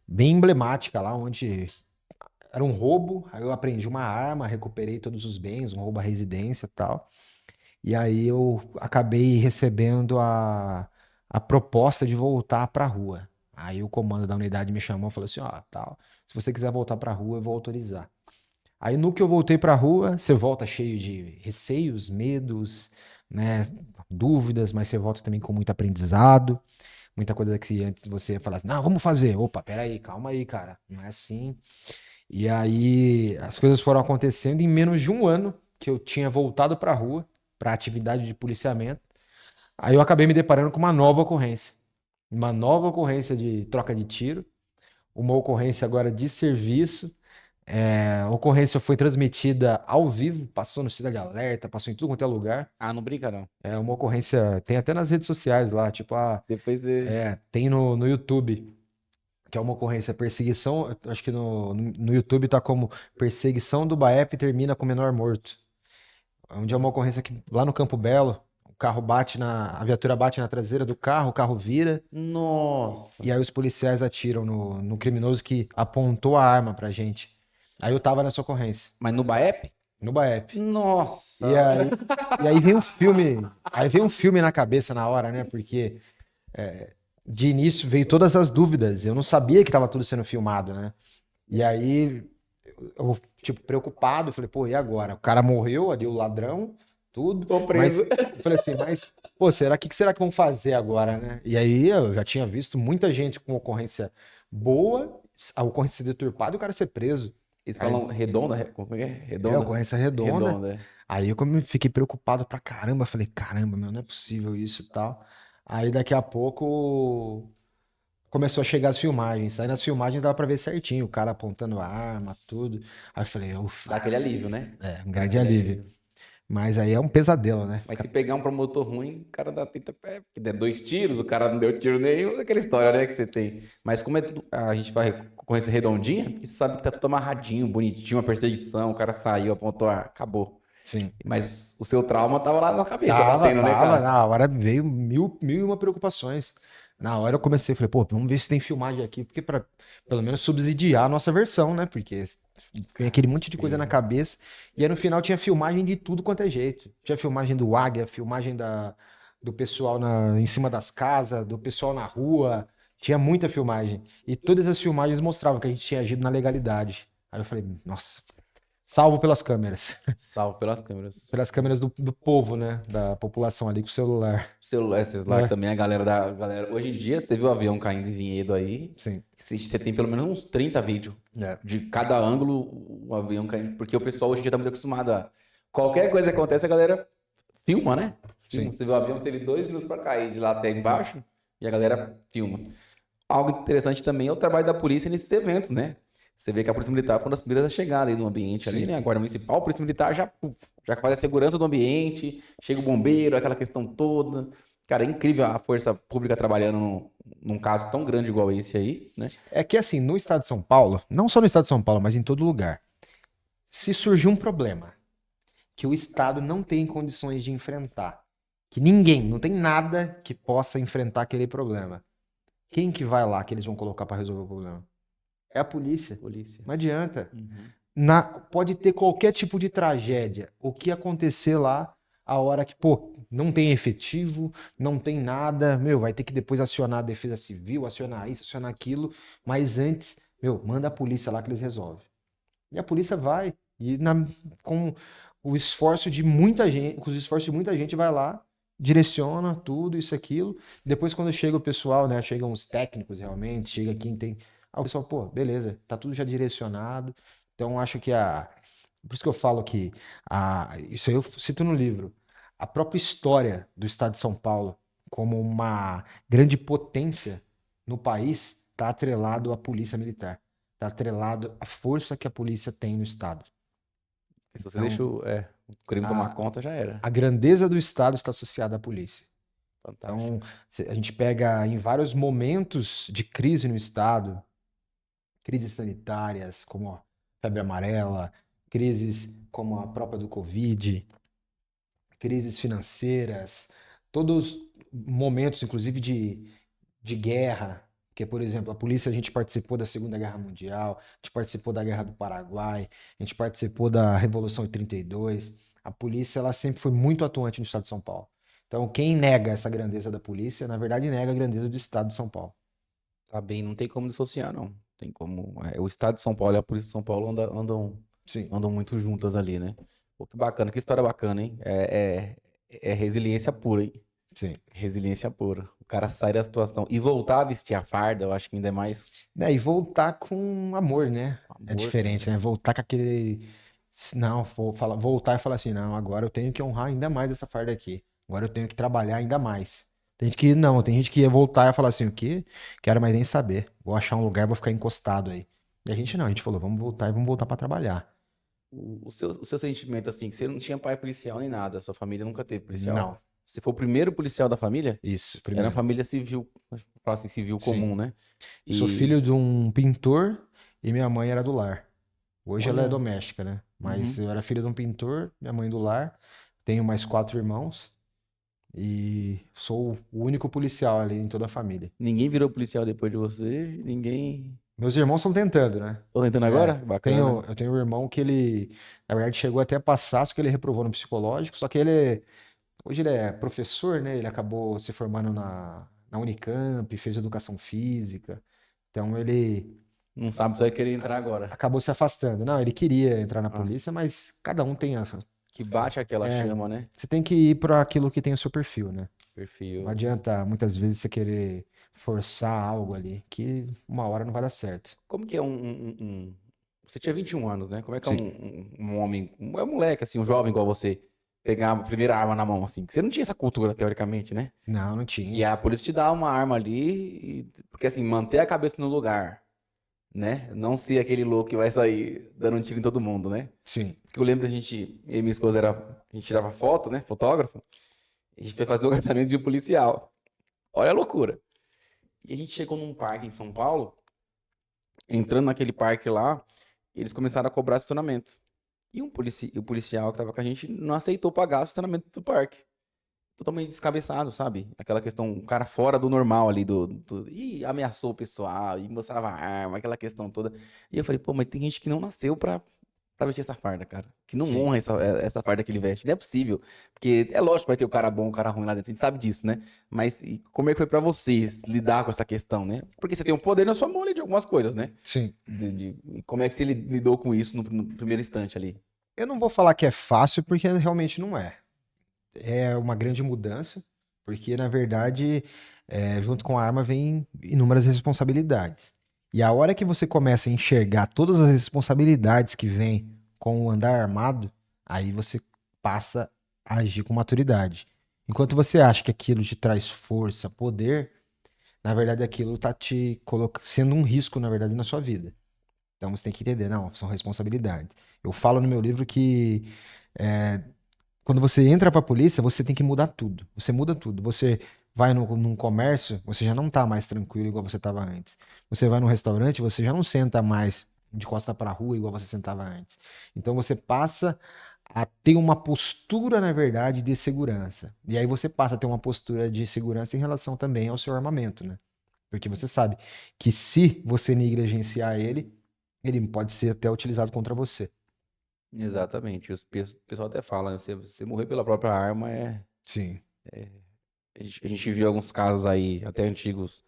bem emblemática lá, onde era um roubo, aí eu aprendi uma arma, recuperei todos os bens, um roubo à residência e tal. E aí eu acabei recebendo a proposta de voltar para a rua. Aí o comando da unidade me chamou e falou assim, ó, tal, se você quiser voltar para a rua, eu vou autorizar. Aí no que eu voltei para a rua, você volta cheio de receios, medos, né, dúvidas, mas você volta também com muito aprendizado, muita coisa que antes você ia falar, não, vamos fazer. Opa, peraí, calma aí, cara, não é assim. E aí as coisas foram acontecendo em menos de um ano que eu tinha voltado para a rua, para atividade de policiamento. Aí eu acabei me deparando com uma nova ocorrência. Uma nova ocorrência de troca de tiro, uma ocorrência agora de serviço. A ocorrência foi transmitida ao vivo, passou no Cidade Alerta, passou em tudo quanto é lugar. Ah, não brinca não. É uma ocorrência, tem até nas redes sociais lá, tipo, Depois você. tem no YouTube, que é uma ocorrência perseguição, acho que no YouTube tá como perseguição do BAEP termina com menor morto. Onde é uma ocorrência que lá no Campo Belo, a viatura bate na traseira do carro, o carro vira, Nossa. e aí os policiais atiram no criminoso que apontou a arma pra gente. Aí eu tava nessa ocorrência, Mas no Baep? no BAEP. E Nossa. aí, e aí vem um filme na cabeça na hora, né? Porque de início veio todas as dúvidas. Eu não sabia que estava tudo sendo filmado, né? E aí eu, tipo, preocupado, falei, pô, e agora? O cara morreu ali, o ladrão, tudo, Tô mas preso. eu falei assim, mas, pô, que será que vão fazer agora, né? E aí eu já tinha visto muita gente com ocorrência boa, a ocorrência deturpada e o cara ser preso. Eles Aí, falam redonda? Como é que é? Redonda? ocorrência redonda. Redonda, é. Aí eu fiquei preocupado pra caramba, falei, caramba, meu, não é possível isso e tal. Aí daqui a pouco começou a chegar as filmagens. Aí nas filmagens dava pra ver certinho, o cara apontando a arma, tudo. Aí eu falei, Dá ufa, aquele alívio, né? um Dá grande aquele alívio. alívio. Mas aí é um pesadelo, né? Mas se pegar um promotor ruim, o cara dá tenta, porque der 2 tiros, o cara não deu tiro nenhum, aquela história, né, que você tem. Mas como é tudo, a gente vai com esse redondinha, porque você sabe que tá tudo amarradinho, bonitinho, uma perseguição, o cara saiu, apontou, acabou. Sim. Mas o seu trauma tava lá na cabeça, batendo, né, Tava. cara? Na hora veio mil e uma preocupações. Na hora eu comecei, falei, pô, vamos ver se tem filmagem aqui, porque pra pelo menos subsidiar a nossa versão, né? Porque vem aquele monte de coisa na Terrível. cabeça. E aí no final tinha filmagem de tudo quanto é jeito. Tinha filmagem do Águia, filmagem do pessoal em cima das casas, do pessoal na rua. Tinha muita filmagem. E todas as filmagens mostravam que a gente tinha agido na legalidade. Aí eu falei, nossa, salvo pelas câmeras. Salvo pelas câmeras. Pelas câmeras do povo, né? Da população ali com o celular. Celular É, também, a galera. Hoje em dia, você viu o avião caindo em Vinhedo aí, sim. você tem pelo menos uns 30 vídeos É. de cada ângulo o avião caindo, porque o pessoal hoje em dia tá muito acostumado a. Qualquer coisa que acontece, a galera filma, né? Filma. Sim. Você vê o avião, teve 2 minutos para cair de lá até embaixo e a galera filma. Algo interessante também é o trabalho da polícia nesses eventos, né? Você vê que a Polícia Militar foi uma das primeiras a chegar ali no ambiente, ali, Sim. né? A Guarda Municipal, a Polícia Militar já, puf, já faz a segurança do ambiente, chega o bombeiro, aquela questão toda. Cara, é incrível a força pública trabalhando num caso tão grande igual esse aí, né? É que assim, no estado de São Paulo, não só no estado de São Paulo, mas em todo lugar, Se surgir um problema que o Estado não tem condições de enfrentar, que ninguém, não tem nada que possa enfrentar aquele problema, quem que vai lá que eles vão colocar para resolver o problema? É a polícia. Polícia. Não adianta. Uhum. Pode ter qualquer tipo de tragédia. O que acontecer lá, a hora que, pô, não tem efetivo, não tem nada, meu, vai ter que depois acionar a defesa civil, acionar isso, acionar aquilo, mas antes, meu, manda a polícia lá que eles resolvem. E a polícia vai, e com o esforço de muita gente, com os esforços de muita gente vai lá, direciona tudo, isso, aquilo. Depois, quando chega o pessoal, né? Chegam os técnicos realmente, chega quem tem. Ah, o pessoal, pô, beleza, tá tudo já direcionado. Então, acho que Por isso que eu falo que isso aí eu cito no livro. A própria história do estado de São Paulo, como uma grande potência no país, está atrelado à polícia militar. Está atrelado à força que a polícia tem no estado. Se você Então, deixa o crime tomar a, conta, já era. a grandeza do estado está associada à polícia. Então, Fantástico. a gente pega em vários momentos de crise no estado, crises sanitárias, como a febre amarela, crises como a própria do Covid, crises financeiras, todos momentos, inclusive, de guerra. Porque, por exemplo, a polícia, a gente participou da Segunda Guerra Mundial, a gente participou da Guerra do Paraguai, a gente participou da Revolução de 32. A polícia, ela sempre foi muito atuante no estado de São Paulo. Então, quem nega essa grandeza da polícia, na verdade, nega a grandeza do estado de São Paulo. Tá bem, não tem como dissociar, não. Tem como. O estado de São Paulo e a polícia de São Paulo Sim, andam muito juntas ali, né? Pô, que bacana, que história bacana, hein? É resiliência pura, hein? sim. Resiliência pura. O cara sai da situação e voltar a vestir a farda, eu acho que ainda é mais E voltar com amor, né? É amor, diferente, cara. né? Voltar com aquele. Não, voltar e falar assim, não, agora eu tenho que honrar ainda mais essa farda aqui. Agora eu tenho que trabalhar ainda mais. Tem gente que não, tem gente que ia voltar e falar assim, o quê? Quero mais nem saber. Vou achar um lugar, vou ficar encostado aí. E a gente não, a gente falou, vamos voltar e vamos voltar pra trabalhar. O seu sentimento, assim, que você não tinha pai policial nem nada, sua família nunca teve policial. Não, Você foi o primeiro policial da família? isso, Era uma primeiro. família civil, vamos falar assim, civil Sim. comum, né? Eu sou E filho de um pintor e minha mãe era do lar. Hoje ela é olha, doméstica, né? Mas uhum. eu era filho de um pintor, minha mãe do lar. Tenho mais 4 irmãos e sou o único policial ali em toda a família. Ninguém virou policial depois de você, ninguém. Meus irmãos estão tentando, né? Tô tentando agora? É, Bacana. eu tenho um irmão que ele, na verdade, chegou até a passar, só que ele reprovou no psicológico, só que hoje ele é professor, né? Ele acabou se formando na Unicamp, fez educação física. Então ele Não sabe se vai querer entrar agora. acabou se afastando. Não, ele queria entrar na Ah, polícia, mas cada um tem a. que bate aquela É, chama, né? você tem que ir para aquilo que tem o seu perfil, né? Não Perfil. adianta muitas vezes você querer forçar algo ali, que uma hora não vai dar certo. Como que é Você tinha 21 anos, né? Como é que é Sim. um homem, um moleque, assim, um jovem igual você, pegar a primeira arma na mão, assim? Que você não tinha essa cultura, teoricamente, né? Não, não Que tinha. a polícia te dá uma arma ali, porque assim, manter a cabeça no lugar, né? Não ser aquele louco que vai sair dando um tiro em todo mundo, né? Sim. Porque eu lembro da gente, eu e minha esposa a gente tirava foto, né? Fotógrafo. A gente foi fazer o casamento de um policial. Olha a loucura. E a gente chegou num parque em São Paulo, entrando naquele parque lá, eles começaram a cobrar estacionamento. E o policial que tava com a gente não aceitou pagar o estacionamento do parque. Totalmente descabeçado, sabe? Aquela questão, um cara fora do normal ali, e ameaçou o pessoal, e mostrava arma, aquela questão toda. E eu falei, pô, mas tem gente que não nasceu pra vestir essa farda, cara. Que não Sim. honra essa farda que ele veste. Não é possível. Porque é lógico que vai ter o cara bom, o cara ruim lá dentro, a gente sabe disso, né? Mas e como é que foi pra vocês lidar com essa questão, né? Porque você tem um poder na sua mão ali de algumas coisas, né? Sim. E como é que você lidou com isso no primeiro instante ali? Eu não vou falar que é fácil, porque realmente não é. É uma grande mudança, porque na verdade, junto com a arma vem inúmeras responsabilidades. E a hora que você começa a enxergar todas as responsabilidades que vêm com o andar armado, aí você passa a agir com maturidade. Enquanto você acha que aquilo te traz força, poder, na verdade aquilo tá te sendo um risco, na verdade, na sua vida. Então você tem que entender, não, são responsabilidades. Eu falo no meu livro que é, quando você entra pra polícia, você tem que mudar tudo. Você muda tudo. Você vai num comércio, você já não tá mais tranquilo igual você tava antes. Você vai num restaurante, você já não senta mais de costa para a rua, igual você sentava antes. Então você passa a ter uma postura, na verdade, de segurança. E aí você passa a ter uma postura de segurança em relação também ao seu armamento, né? Porque você sabe que se você negligenciar ele, ele pode ser até utilizado contra você. Exatamente. O pessoal até fala, né, você morrer pela própria arma Sim, a gente viu alguns casos aí, até antigos,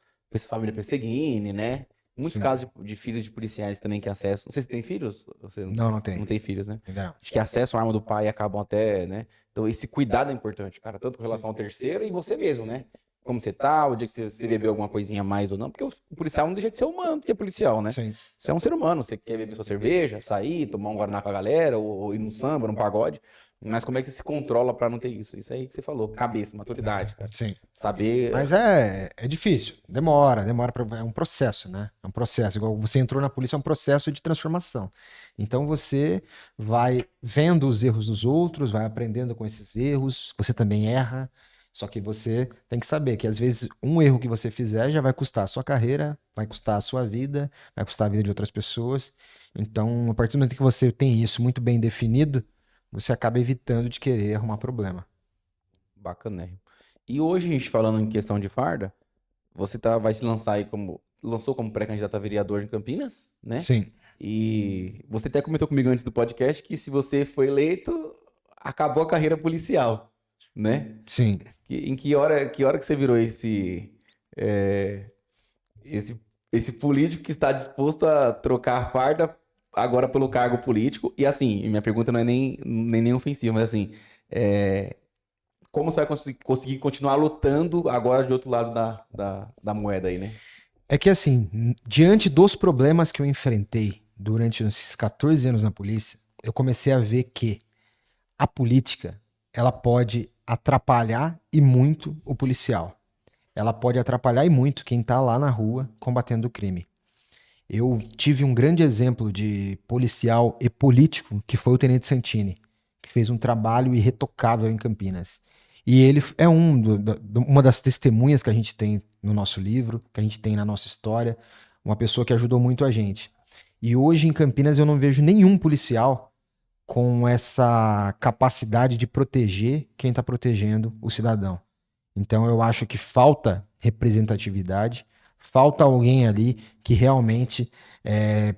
família Perseguini, né? Muitos sim. casos de filhos de policiais também que acessam. Não sei se tem filhos, você Não, não não tem. tem filhos, né? Ainda não. Acho que acessam a arma do pai e acabam até, né? Então esse cuidado é importante, cara, tanto com relação ao Sim. terceiro e você mesmo, né? Como você tá, o dia que você bebeu alguma coisinha a mais ou não, porque o policial não deixa de ser humano, porque é policial, né? Sim. Você é um ser humano, você quer beber sua cerveja, sair, tomar um guaraná com a galera, ou ir no samba, num pagode. Mas como é que você se controla pra não ter isso? Isso aí que você falou, cabeça, maturidade, cara. Sim. Saber. Mas é difícil, demora é um processo, né? É um processo, igual você entrou na polícia, é um processo de transformação. Então você vai vendo os erros dos outros, vai aprendendo com esses erros, você também erra, só que você tem que saber que às vezes um erro que você fizer já vai custar a sua carreira, vai custar a sua vida, vai custar a vida de outras pessoas. Então, a partir do momento que você tem isso muito bem definido, você acaba evitando de querer arrumar problema. Bacanérrimo. E hoje, a gente falando em questão de farda, você vai se lançar aí como. Lançou como pré-candidato a vereador em Campinas, né? Sim, E você até comentou comigo antes do podcast que se você foi eleito, acabou a carreira policial, né? sim. Em que hora que você virou é, esse, esse político que está disposto a trocar a farda agora pelo cargo político? E assim, minha pergunta não é nem ofensiva, mas assim, é, como você vai conseguir continuar lutando agora de outro lado da moeda aí, né? É que assim, diante dos problemas que eu enfrentei durante esses 14 anos na polícia, eu comecei a ver que a política, ela pode atrapalhar e muito o policial. Ela pode atrapalhar e muito quem tá lá na rua combatendo o crime. Eu tive um grande exemplo de policial e político, que foi o Tenente Santini, que fez um trabalho irretocável em Campinas. E ele é uma das testemunhas que a gente tem no nosso livro, que a gente tem na nossa história, uma pessoa que ajudou muito a gente. E hoje em Campinas eu não vejo nenhum policial com essa capacidade de proteger quem está protegendo o cidadão. Então eu acho que falta representatividade, falta alguém ali que realmente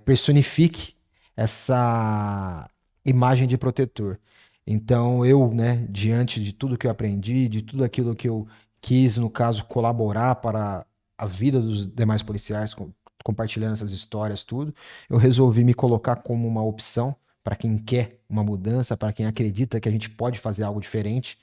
personifique essa imagem de protetor. Então eu, né, diante de tudo que eu aprendi, de tudo aquilo que eu quis, no caso, colaborar para a vida dos demais policiais, compartilhando essas histórias, tudo, eu resolvi me colocar como uma opção para quem quer uma mudança, para quem acredita que a gente pode fazer algo diferente.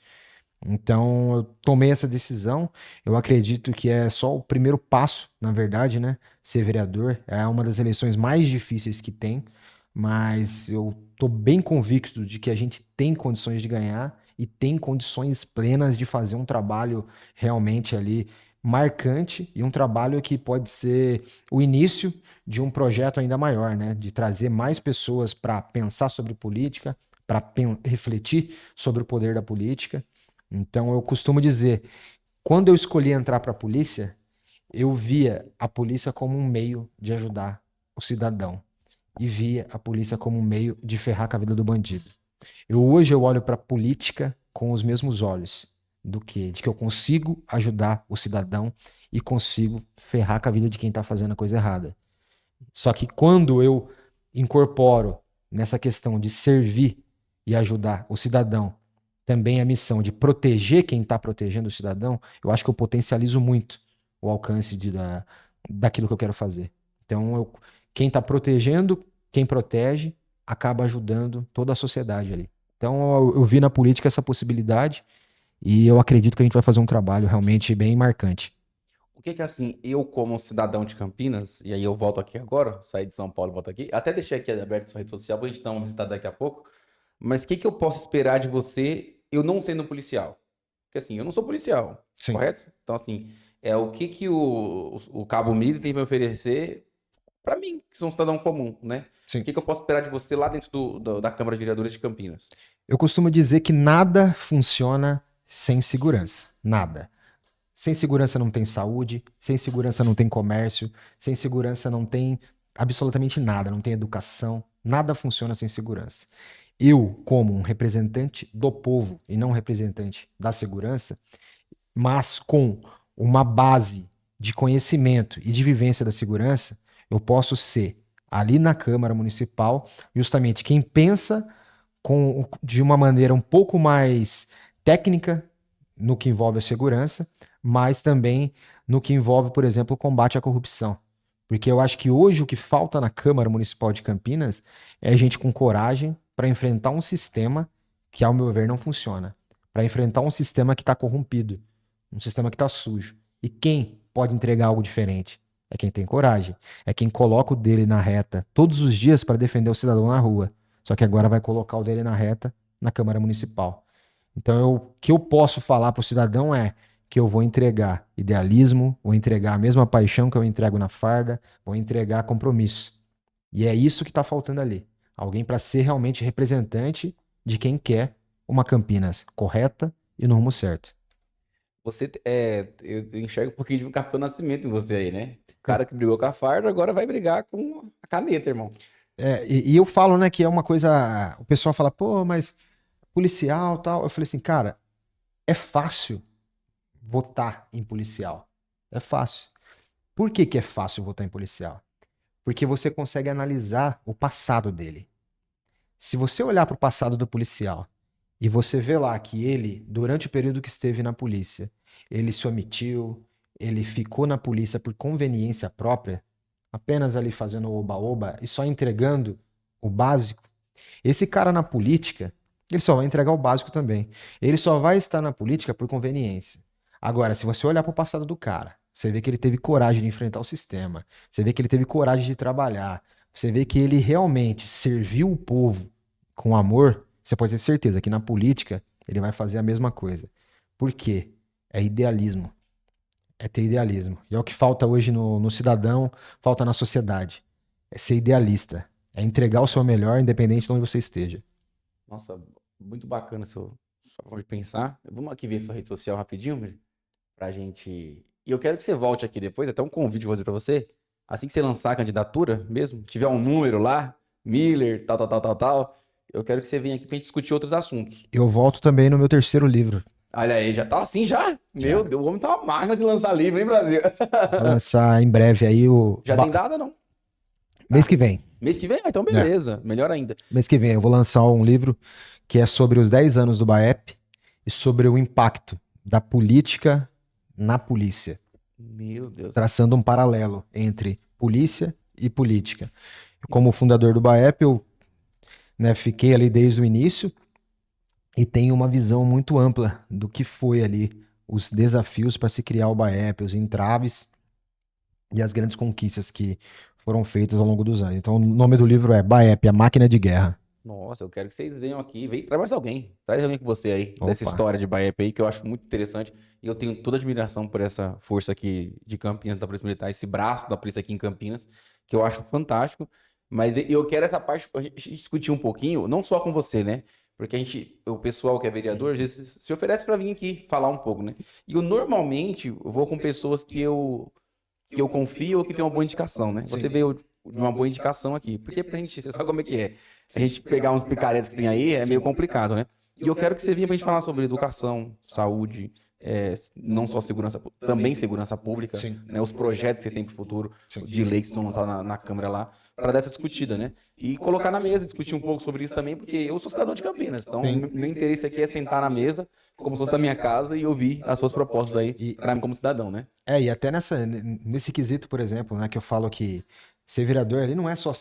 Então, eu tomei essa decisão. Eu acredito que é só o primeiro passo, na verdade, né? Ser vereador é uma das eleições mais difíceis que tem, mas eu tô bem convicto de que a gente tem condições de ganhar e tem condições plenas de fazer um trabalho realmente ali marcante e um trabalho que pode ser o início de um projeto ainda maior, né? De trazer mais pessoas para pensar sobre política, para refletir sobre o poder da política. Então eu costumo dizer, quando eu escolhi entrar para a polícia, eu via a polícia como um meio de ajudar o cidadão e via a polícia como um meio de ferrar com a vida do bandido. Hoje eu olho para a política com os mesmos olhos do que de que eu consigo ajudar o cidadão e consigo ferrar com a vida de quem está fazendo a coisa errada. Só que quando eu incorporo nessa questão de servir e ajudar o cidadão, também a missão de proteger quem está protegendo o cidadão, eu acho que eu potencializo muito o alcance daquilo que eu quero fazer. Então, quem está protegendo, quem protege, acaba ajudando toda a sociedade ali. Então, eu vi na política essa possibilidade e eu acredito que a gente vai fazer um trabalho realmente bem marcante. O que que assim, eu como cidadão de Campinas, e aí eu volto aqui agora, saí de São Paulo e volto aqui, até deixei aqui aberto sua rede social pra gente dar uma visitada daqui a pouco, mas o que que eu posso esperar de você, eu não sendo um policial? Porque assim, eu não sou policial, Sim, correto? Então assim, o que que o Cabo Mili tem pra me oferecer pra mim, que sou um cidadão comum, né? O sim. que que eu posso esperar de você lá dentro da Câmara de Vereadores de Campinas? Eu costumo dizer que nada funciona sem segurança. Nada. Sem segurança não tem saúde, sem segurança não tem comércio, sem segurança não tem absolutamente nada, não tem educação, nada funciona sem segurança. Eu, como um representante do povo e não um representante da segurança, mas com uma base de conhecimento e de vivência da segurança, eu posso ser ali na Câmara Municipal justamente quem pensa de uma maneira um pouco mais técnica no que envolve a segurança, mas também no que envolve, por exemplo, o combate à corrupção. Porque eu acho que hoje o que falta na Câmara Municipal de Campinas é gente com coragem para enfrentar um sistema que, ao meu ver, não funciona. Para enfrentar um sistema que está corrompido, um sistema que está sujo. E quem pode entregar algo diferente? É quem tem coragem. É quem coloca o dele na reta todos os dias para defender o cidadão na rua. Só que agora vai colocar o dele na reta na Câmara Municipal. Então, o que eu posso falar para o cidadão é que eu vou entregar idealismo, vou entregar a mesma paixão que eu entrego na farda, vou entregar compromisso. E é isso que está faltando ali. Alguém para ser realmente representante de quem quer uma Campinas correta e no rumo certo. Eu enxergo um pouquinho de um Capitão Nascimento em você aí, né? O cara que brigou com a farda agora vai brigar com a caneta, irmão. E eu falo, né, que é uma coisa. O pessoal fala, pô, mas policial tal. Eu falei assim, cara, é fácil votar em policial. É fácil. Por que que é fácil votar em policial? Porque você consegue analisar o passado dele. Se você olhar para o passado do policial e você vê lá que ele, durante o período que esteve na polícia, ele se omitiu, ele ficou na polícia por conveniência própria, apenas ali fazendo oba-oba e só entregando o básico, esse cara na política, ele só vai entregar o básico também. Ele só vai estar na política por conveniência. Agora, se você olhar para o passado do cara, você vê que ele teve coragem de enfrentar o sistema, você vê que ele teve coragem de trabalhar, você vê que ele realmente serviu o povo com amor, você pode ter certeza que na política ele vai fazer a mesma coisa. Por quê? É idealismo. É ter idealismo. E é o que falta hoje no cidadão, falta na sociedade. É ser idealista. É entregar o seu melhor, independente de onde você esteja. Nossa, muito bacana sua forma de pensar. Vamos aqui ver sua rede social rapidinho, pra gente. E eu quero que você volte aqui depois, até um convite que eu vou fazer pra você. Assim que você lançar a candidatura mesmo, tiver um número lá, Miller, tal, tal, tal, tal, tal, eu quero que você venha aqui pra gente discutir outros assuntos. Eu volto também no meu terceiro livro. Olha aí, já tá assim já? Meu Já. Deus, o homem tá uma máquina de lançar livro, hein, Brasil? Vou lançar em breve aí o. Já tem data, não? Mês Tá. que vem. Mês que vem? Ah, então É. beleza. Melhor ainda. Mês que vem eu vou lançar um livro que é sobre os 10 anos do BAEP e sobre o impacto da política na polícia, Meu Deus. traçando um paralelo entre polícia e política. Como fundador do BAEP, eu, né, fiquei ali desde o início e tenho uma visão muito ampla do que foi ali os desafios para se criar o BAEP, os entraves e as grandes conquistas que foram feitas ao longo dos anos. Então, o nome do livro é BAEP, A Máquina de Guerra. Nossa, eu quero que vocês venham aqui. Vem, traz mais alguém. Traz alguém com você aí, dessa Opa, história de Baep aí, que eu acho muito interessante. E eu tenho toda admiração por essa força aqui de Campinas, da Polícia Militar, esse braço da polícia aqui em Campinas, que eu acho fantástico. Mas eu quero essa parte pra gente discutir um pouquinho, não só com você, né? Porque o pessoal que é vereador, às vezes se oferece para vir aqui falar um pouco, né? E eu normalmente eu vou com pessoas que eu confio ou que tem uma boa indicação, né? Você sim, veio de uma boa indicação aqui. Porque pra gente, você sabe como é que é. A gente pegar uns picaretas que tem aí é meio complicado, né? E eu quero que você venha pra gente falar sobre educação, saúde, não só segurança, também segurança pública, sim, né? Os projetos que vocês têm pro futuro, sim. de lei que estão lançados na Câmara lá, para dar essa discutida, né? E colocar na mesa, discutir um pouco sobre isso também, porque eu sou cidadão de Campinas, então Sim. meu interesse aqui é sentar na mesa, como se fosse da minha casa, e ouvir as suas propostas aí, E, para mim como cidadão, né? e até nesse quesito, por exemplo, né, que eu falo que ser vereador ali não é só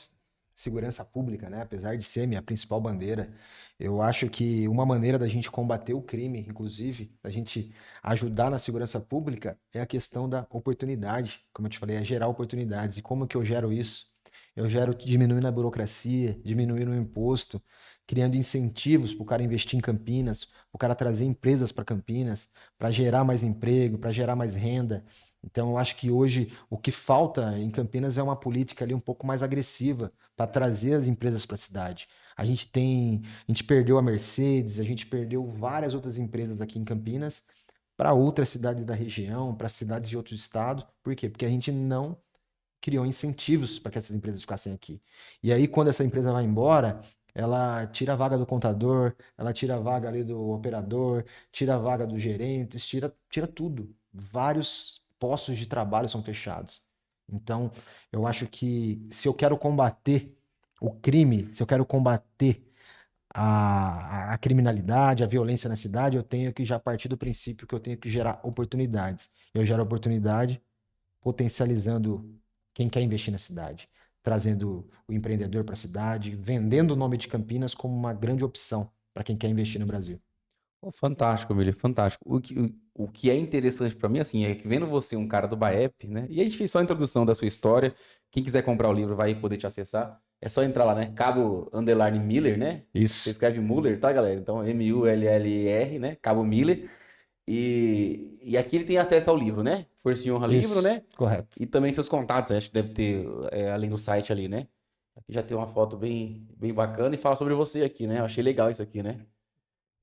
segurança pública, né? Apesar de ser minha principal bandeira, eu acho que uma maneira da gente combater o crime, inclusive, da gente ajudar na segurança pública, é a questão da oportunidade. Como eu te falei, é gerar oportunidades. E como que eu gero isso? Eu gero diminuindo a burocracia, diminuindo o imposto, criando incentivos para o cara investir em Campinas, para o cara trazer empresas para Campinas, para gerar mais emprego, para gerar mais renda. Então, eu acho que hoje o que falta em Campinas é uma política ali um pouco mais agressiva para trazer as empresas para a cidade. A gente perdeu a Mercedes, a gente perdeu várias outras empresas aqui em Campinas para outras cidades da região, para cidades de outros estados. Por quê? Porque a gente não criou incentivos para que essas empresas ficassem aqui. E aí, quando essa empresa vai embora, ela tira a vaga do contador, ela tira a vaga ali do operador, tira a vaga dos gerentes, tira tudo. Vários postos de trabalho são fechados. Então, eu acho que se eu quero combater o crime, se eu quero combater a criminalidade, a violência na cidade, eu tenho que já partir do princípio que eu tenho que gerar oportunidades. Eu gero oportunidade potencializando quem quer investir na cidade, trazendo o empreendedor para a cidade, vendendo o nome de Campinas como uma grande opção para quem quer investir no Brasil. Pô, fantástico, Emílio, fantástico. O que é interessante pra mim, assim, é que vendo você um cara do Baep, né? E a gente fez só a introdução da sua história. Quem quiser comprar o livro vai poder te acessar. É só entrar lá, né? Cabo Underline Miller, né? Você Isso, escreve Muller, tá, galera? Então, Muller, né? Cabo Miller. E aqui ele tem acesso ao livro, né? Força e Honra Livro, isso, né? correto. E também seus contatos, acho que deve ter, além do site ali, né? Aqui já tem uma foto bem, bem bacana e fala sobre você aqui, né? Eu achei legal isso aqui, né?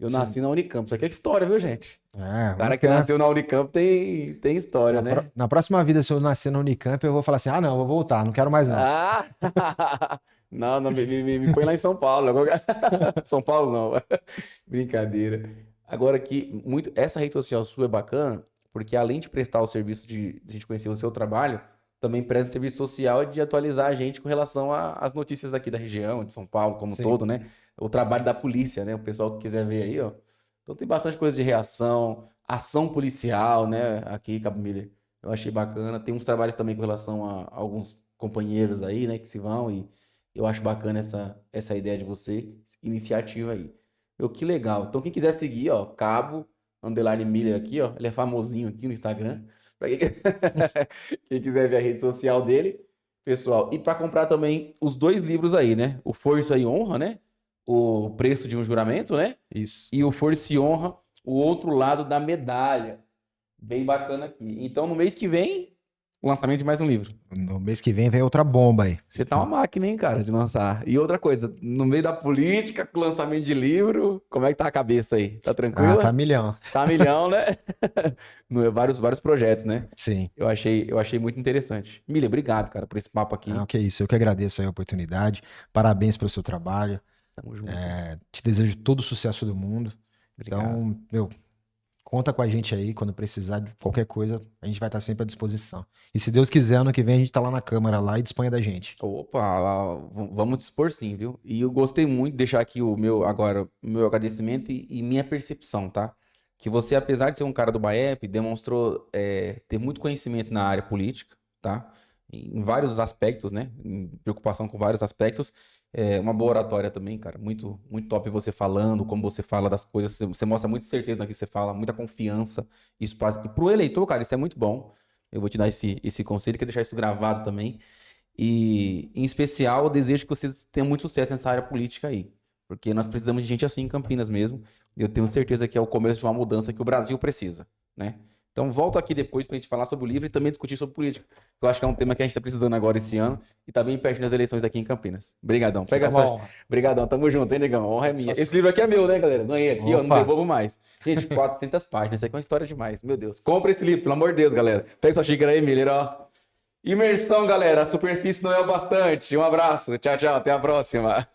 Eu Sim. nasci na Unicamp. Isso aqui é história, viu, gente? É, O cara que Unicamp. nasceu na Unicamp tem história, né? Na próxima vida, se eu nascer na Unicamp, eu vou falar assim: ah, não, eu vou voltar, não quero mais não. Ah! Não, não, me põe lá em São Paulo. São Paulo não. Brincadeira. Agora aqui, essa rede social sua é bacana, porque além de prestar o serviço de a gente conhecer o seu trabalho, também presta serviço social de atualizar a gente com relação às notícias aqui da região, de São Paulo como um Sim. todo, né? O trabalho da polícia, né? O pessoal que quiser ver aí, ó. Então tem bastante coisa de reação, ação policial, né? Aqui, Cabo Miller. Eu achei bacana. Tem uns trabalhos também com relação a alguns companheiros aí, né, que se vão e eu acho bacana essa ideia de você, iniciativa aí. Eu, que legal. Então, quem quiser seguir, ó, Cabo Underline Miller aqui, ó, ele é famosinho aqui no Instagram. Pra quem, quem quiser ver a rede social dele, pessoal. E para comprar também os dois livros aí, né? O Força e Honra, né? O Preço de um Juramento, né? Isso. E o Força e Honra, o outro lado da medalha. Bem bacana aqui. Então, no mês que vem, o lançamento de mais um livro. No mês que vem outra bomba aí. Você tá uma máquina, hein, cara, de lançar. E outra coisa, no meio da política, com lançamento de livro, como é que tá a cabeça aí? Tá Ah, tá tranquila? milhão. Tá a milhão, né? Vários projetos, né? Sim. Eu achei muito interessante. Milha, obrigado, cara, por esse papo Ah, aqui. que isso, eu que agradeço aí a oportunidade. Parabéns pelo seu trabalho. Tamo junto. Te desejo todo o sucesso do mundo. Obrigado. Então, conta com a gente aí, quando precisar de qualquer coisa, a gente vai estar sempre à disposição. E se Deus quiser, ano que vem a gente tá lá na Câmara lá e disponha da gente. Opa, vamos dispor sim, viu? E eu gostei muito de deixar aqui agora, o meu agradecimento e minha percepção, tá? Que você, apesar de ser um cara do BAEP, demonstrou ter muito conhecimento na área política, tá? Em vários aspectos, né? Em preocupação com vários aspectos. Uma boa oratória também, cara. Muito, muito top você falando, como você fala das coisas. Você mostra muita certeza no que você fala, muita confiança. E pro eleitor, cara, isso é muito bom. Eu vou te dar esse conselho, quero deixar isso gravado também. E, em especial, eu desejo que vocês tenham muito sucesso nessa área política aí. Porque nós precisamos de gente assim em Campinas mesmo. Eu tenho certeza que é o começo de uma mudança que o Brasil precisa, né? Então, volto aqui depois para a gente falar sobre o livro e também discutir sobre política. Que eu acho que é um tema que a gente está precisando agora esse ano e tá bem perto das eleições aqui em Campinas. Obrigadão. Pega Fica uma essa. honra. Obrigadão. Tamo junto, hein, negão? A honra é minha. Satisfação. Esse livro aqui é meu, né, galera? Ganhei aqui, ó. Não Opa, devolvo mais. Gente, 400 páginas. Isso aqui é uma história demais. Meu Deus. Compra esse livro, pelo amor de Deus, galera. Pega sua xícara aí, Miller, ó. Imersão, galera. A superfície não é o bastante. Um abraço. Tchau, tchau. Até a próxima.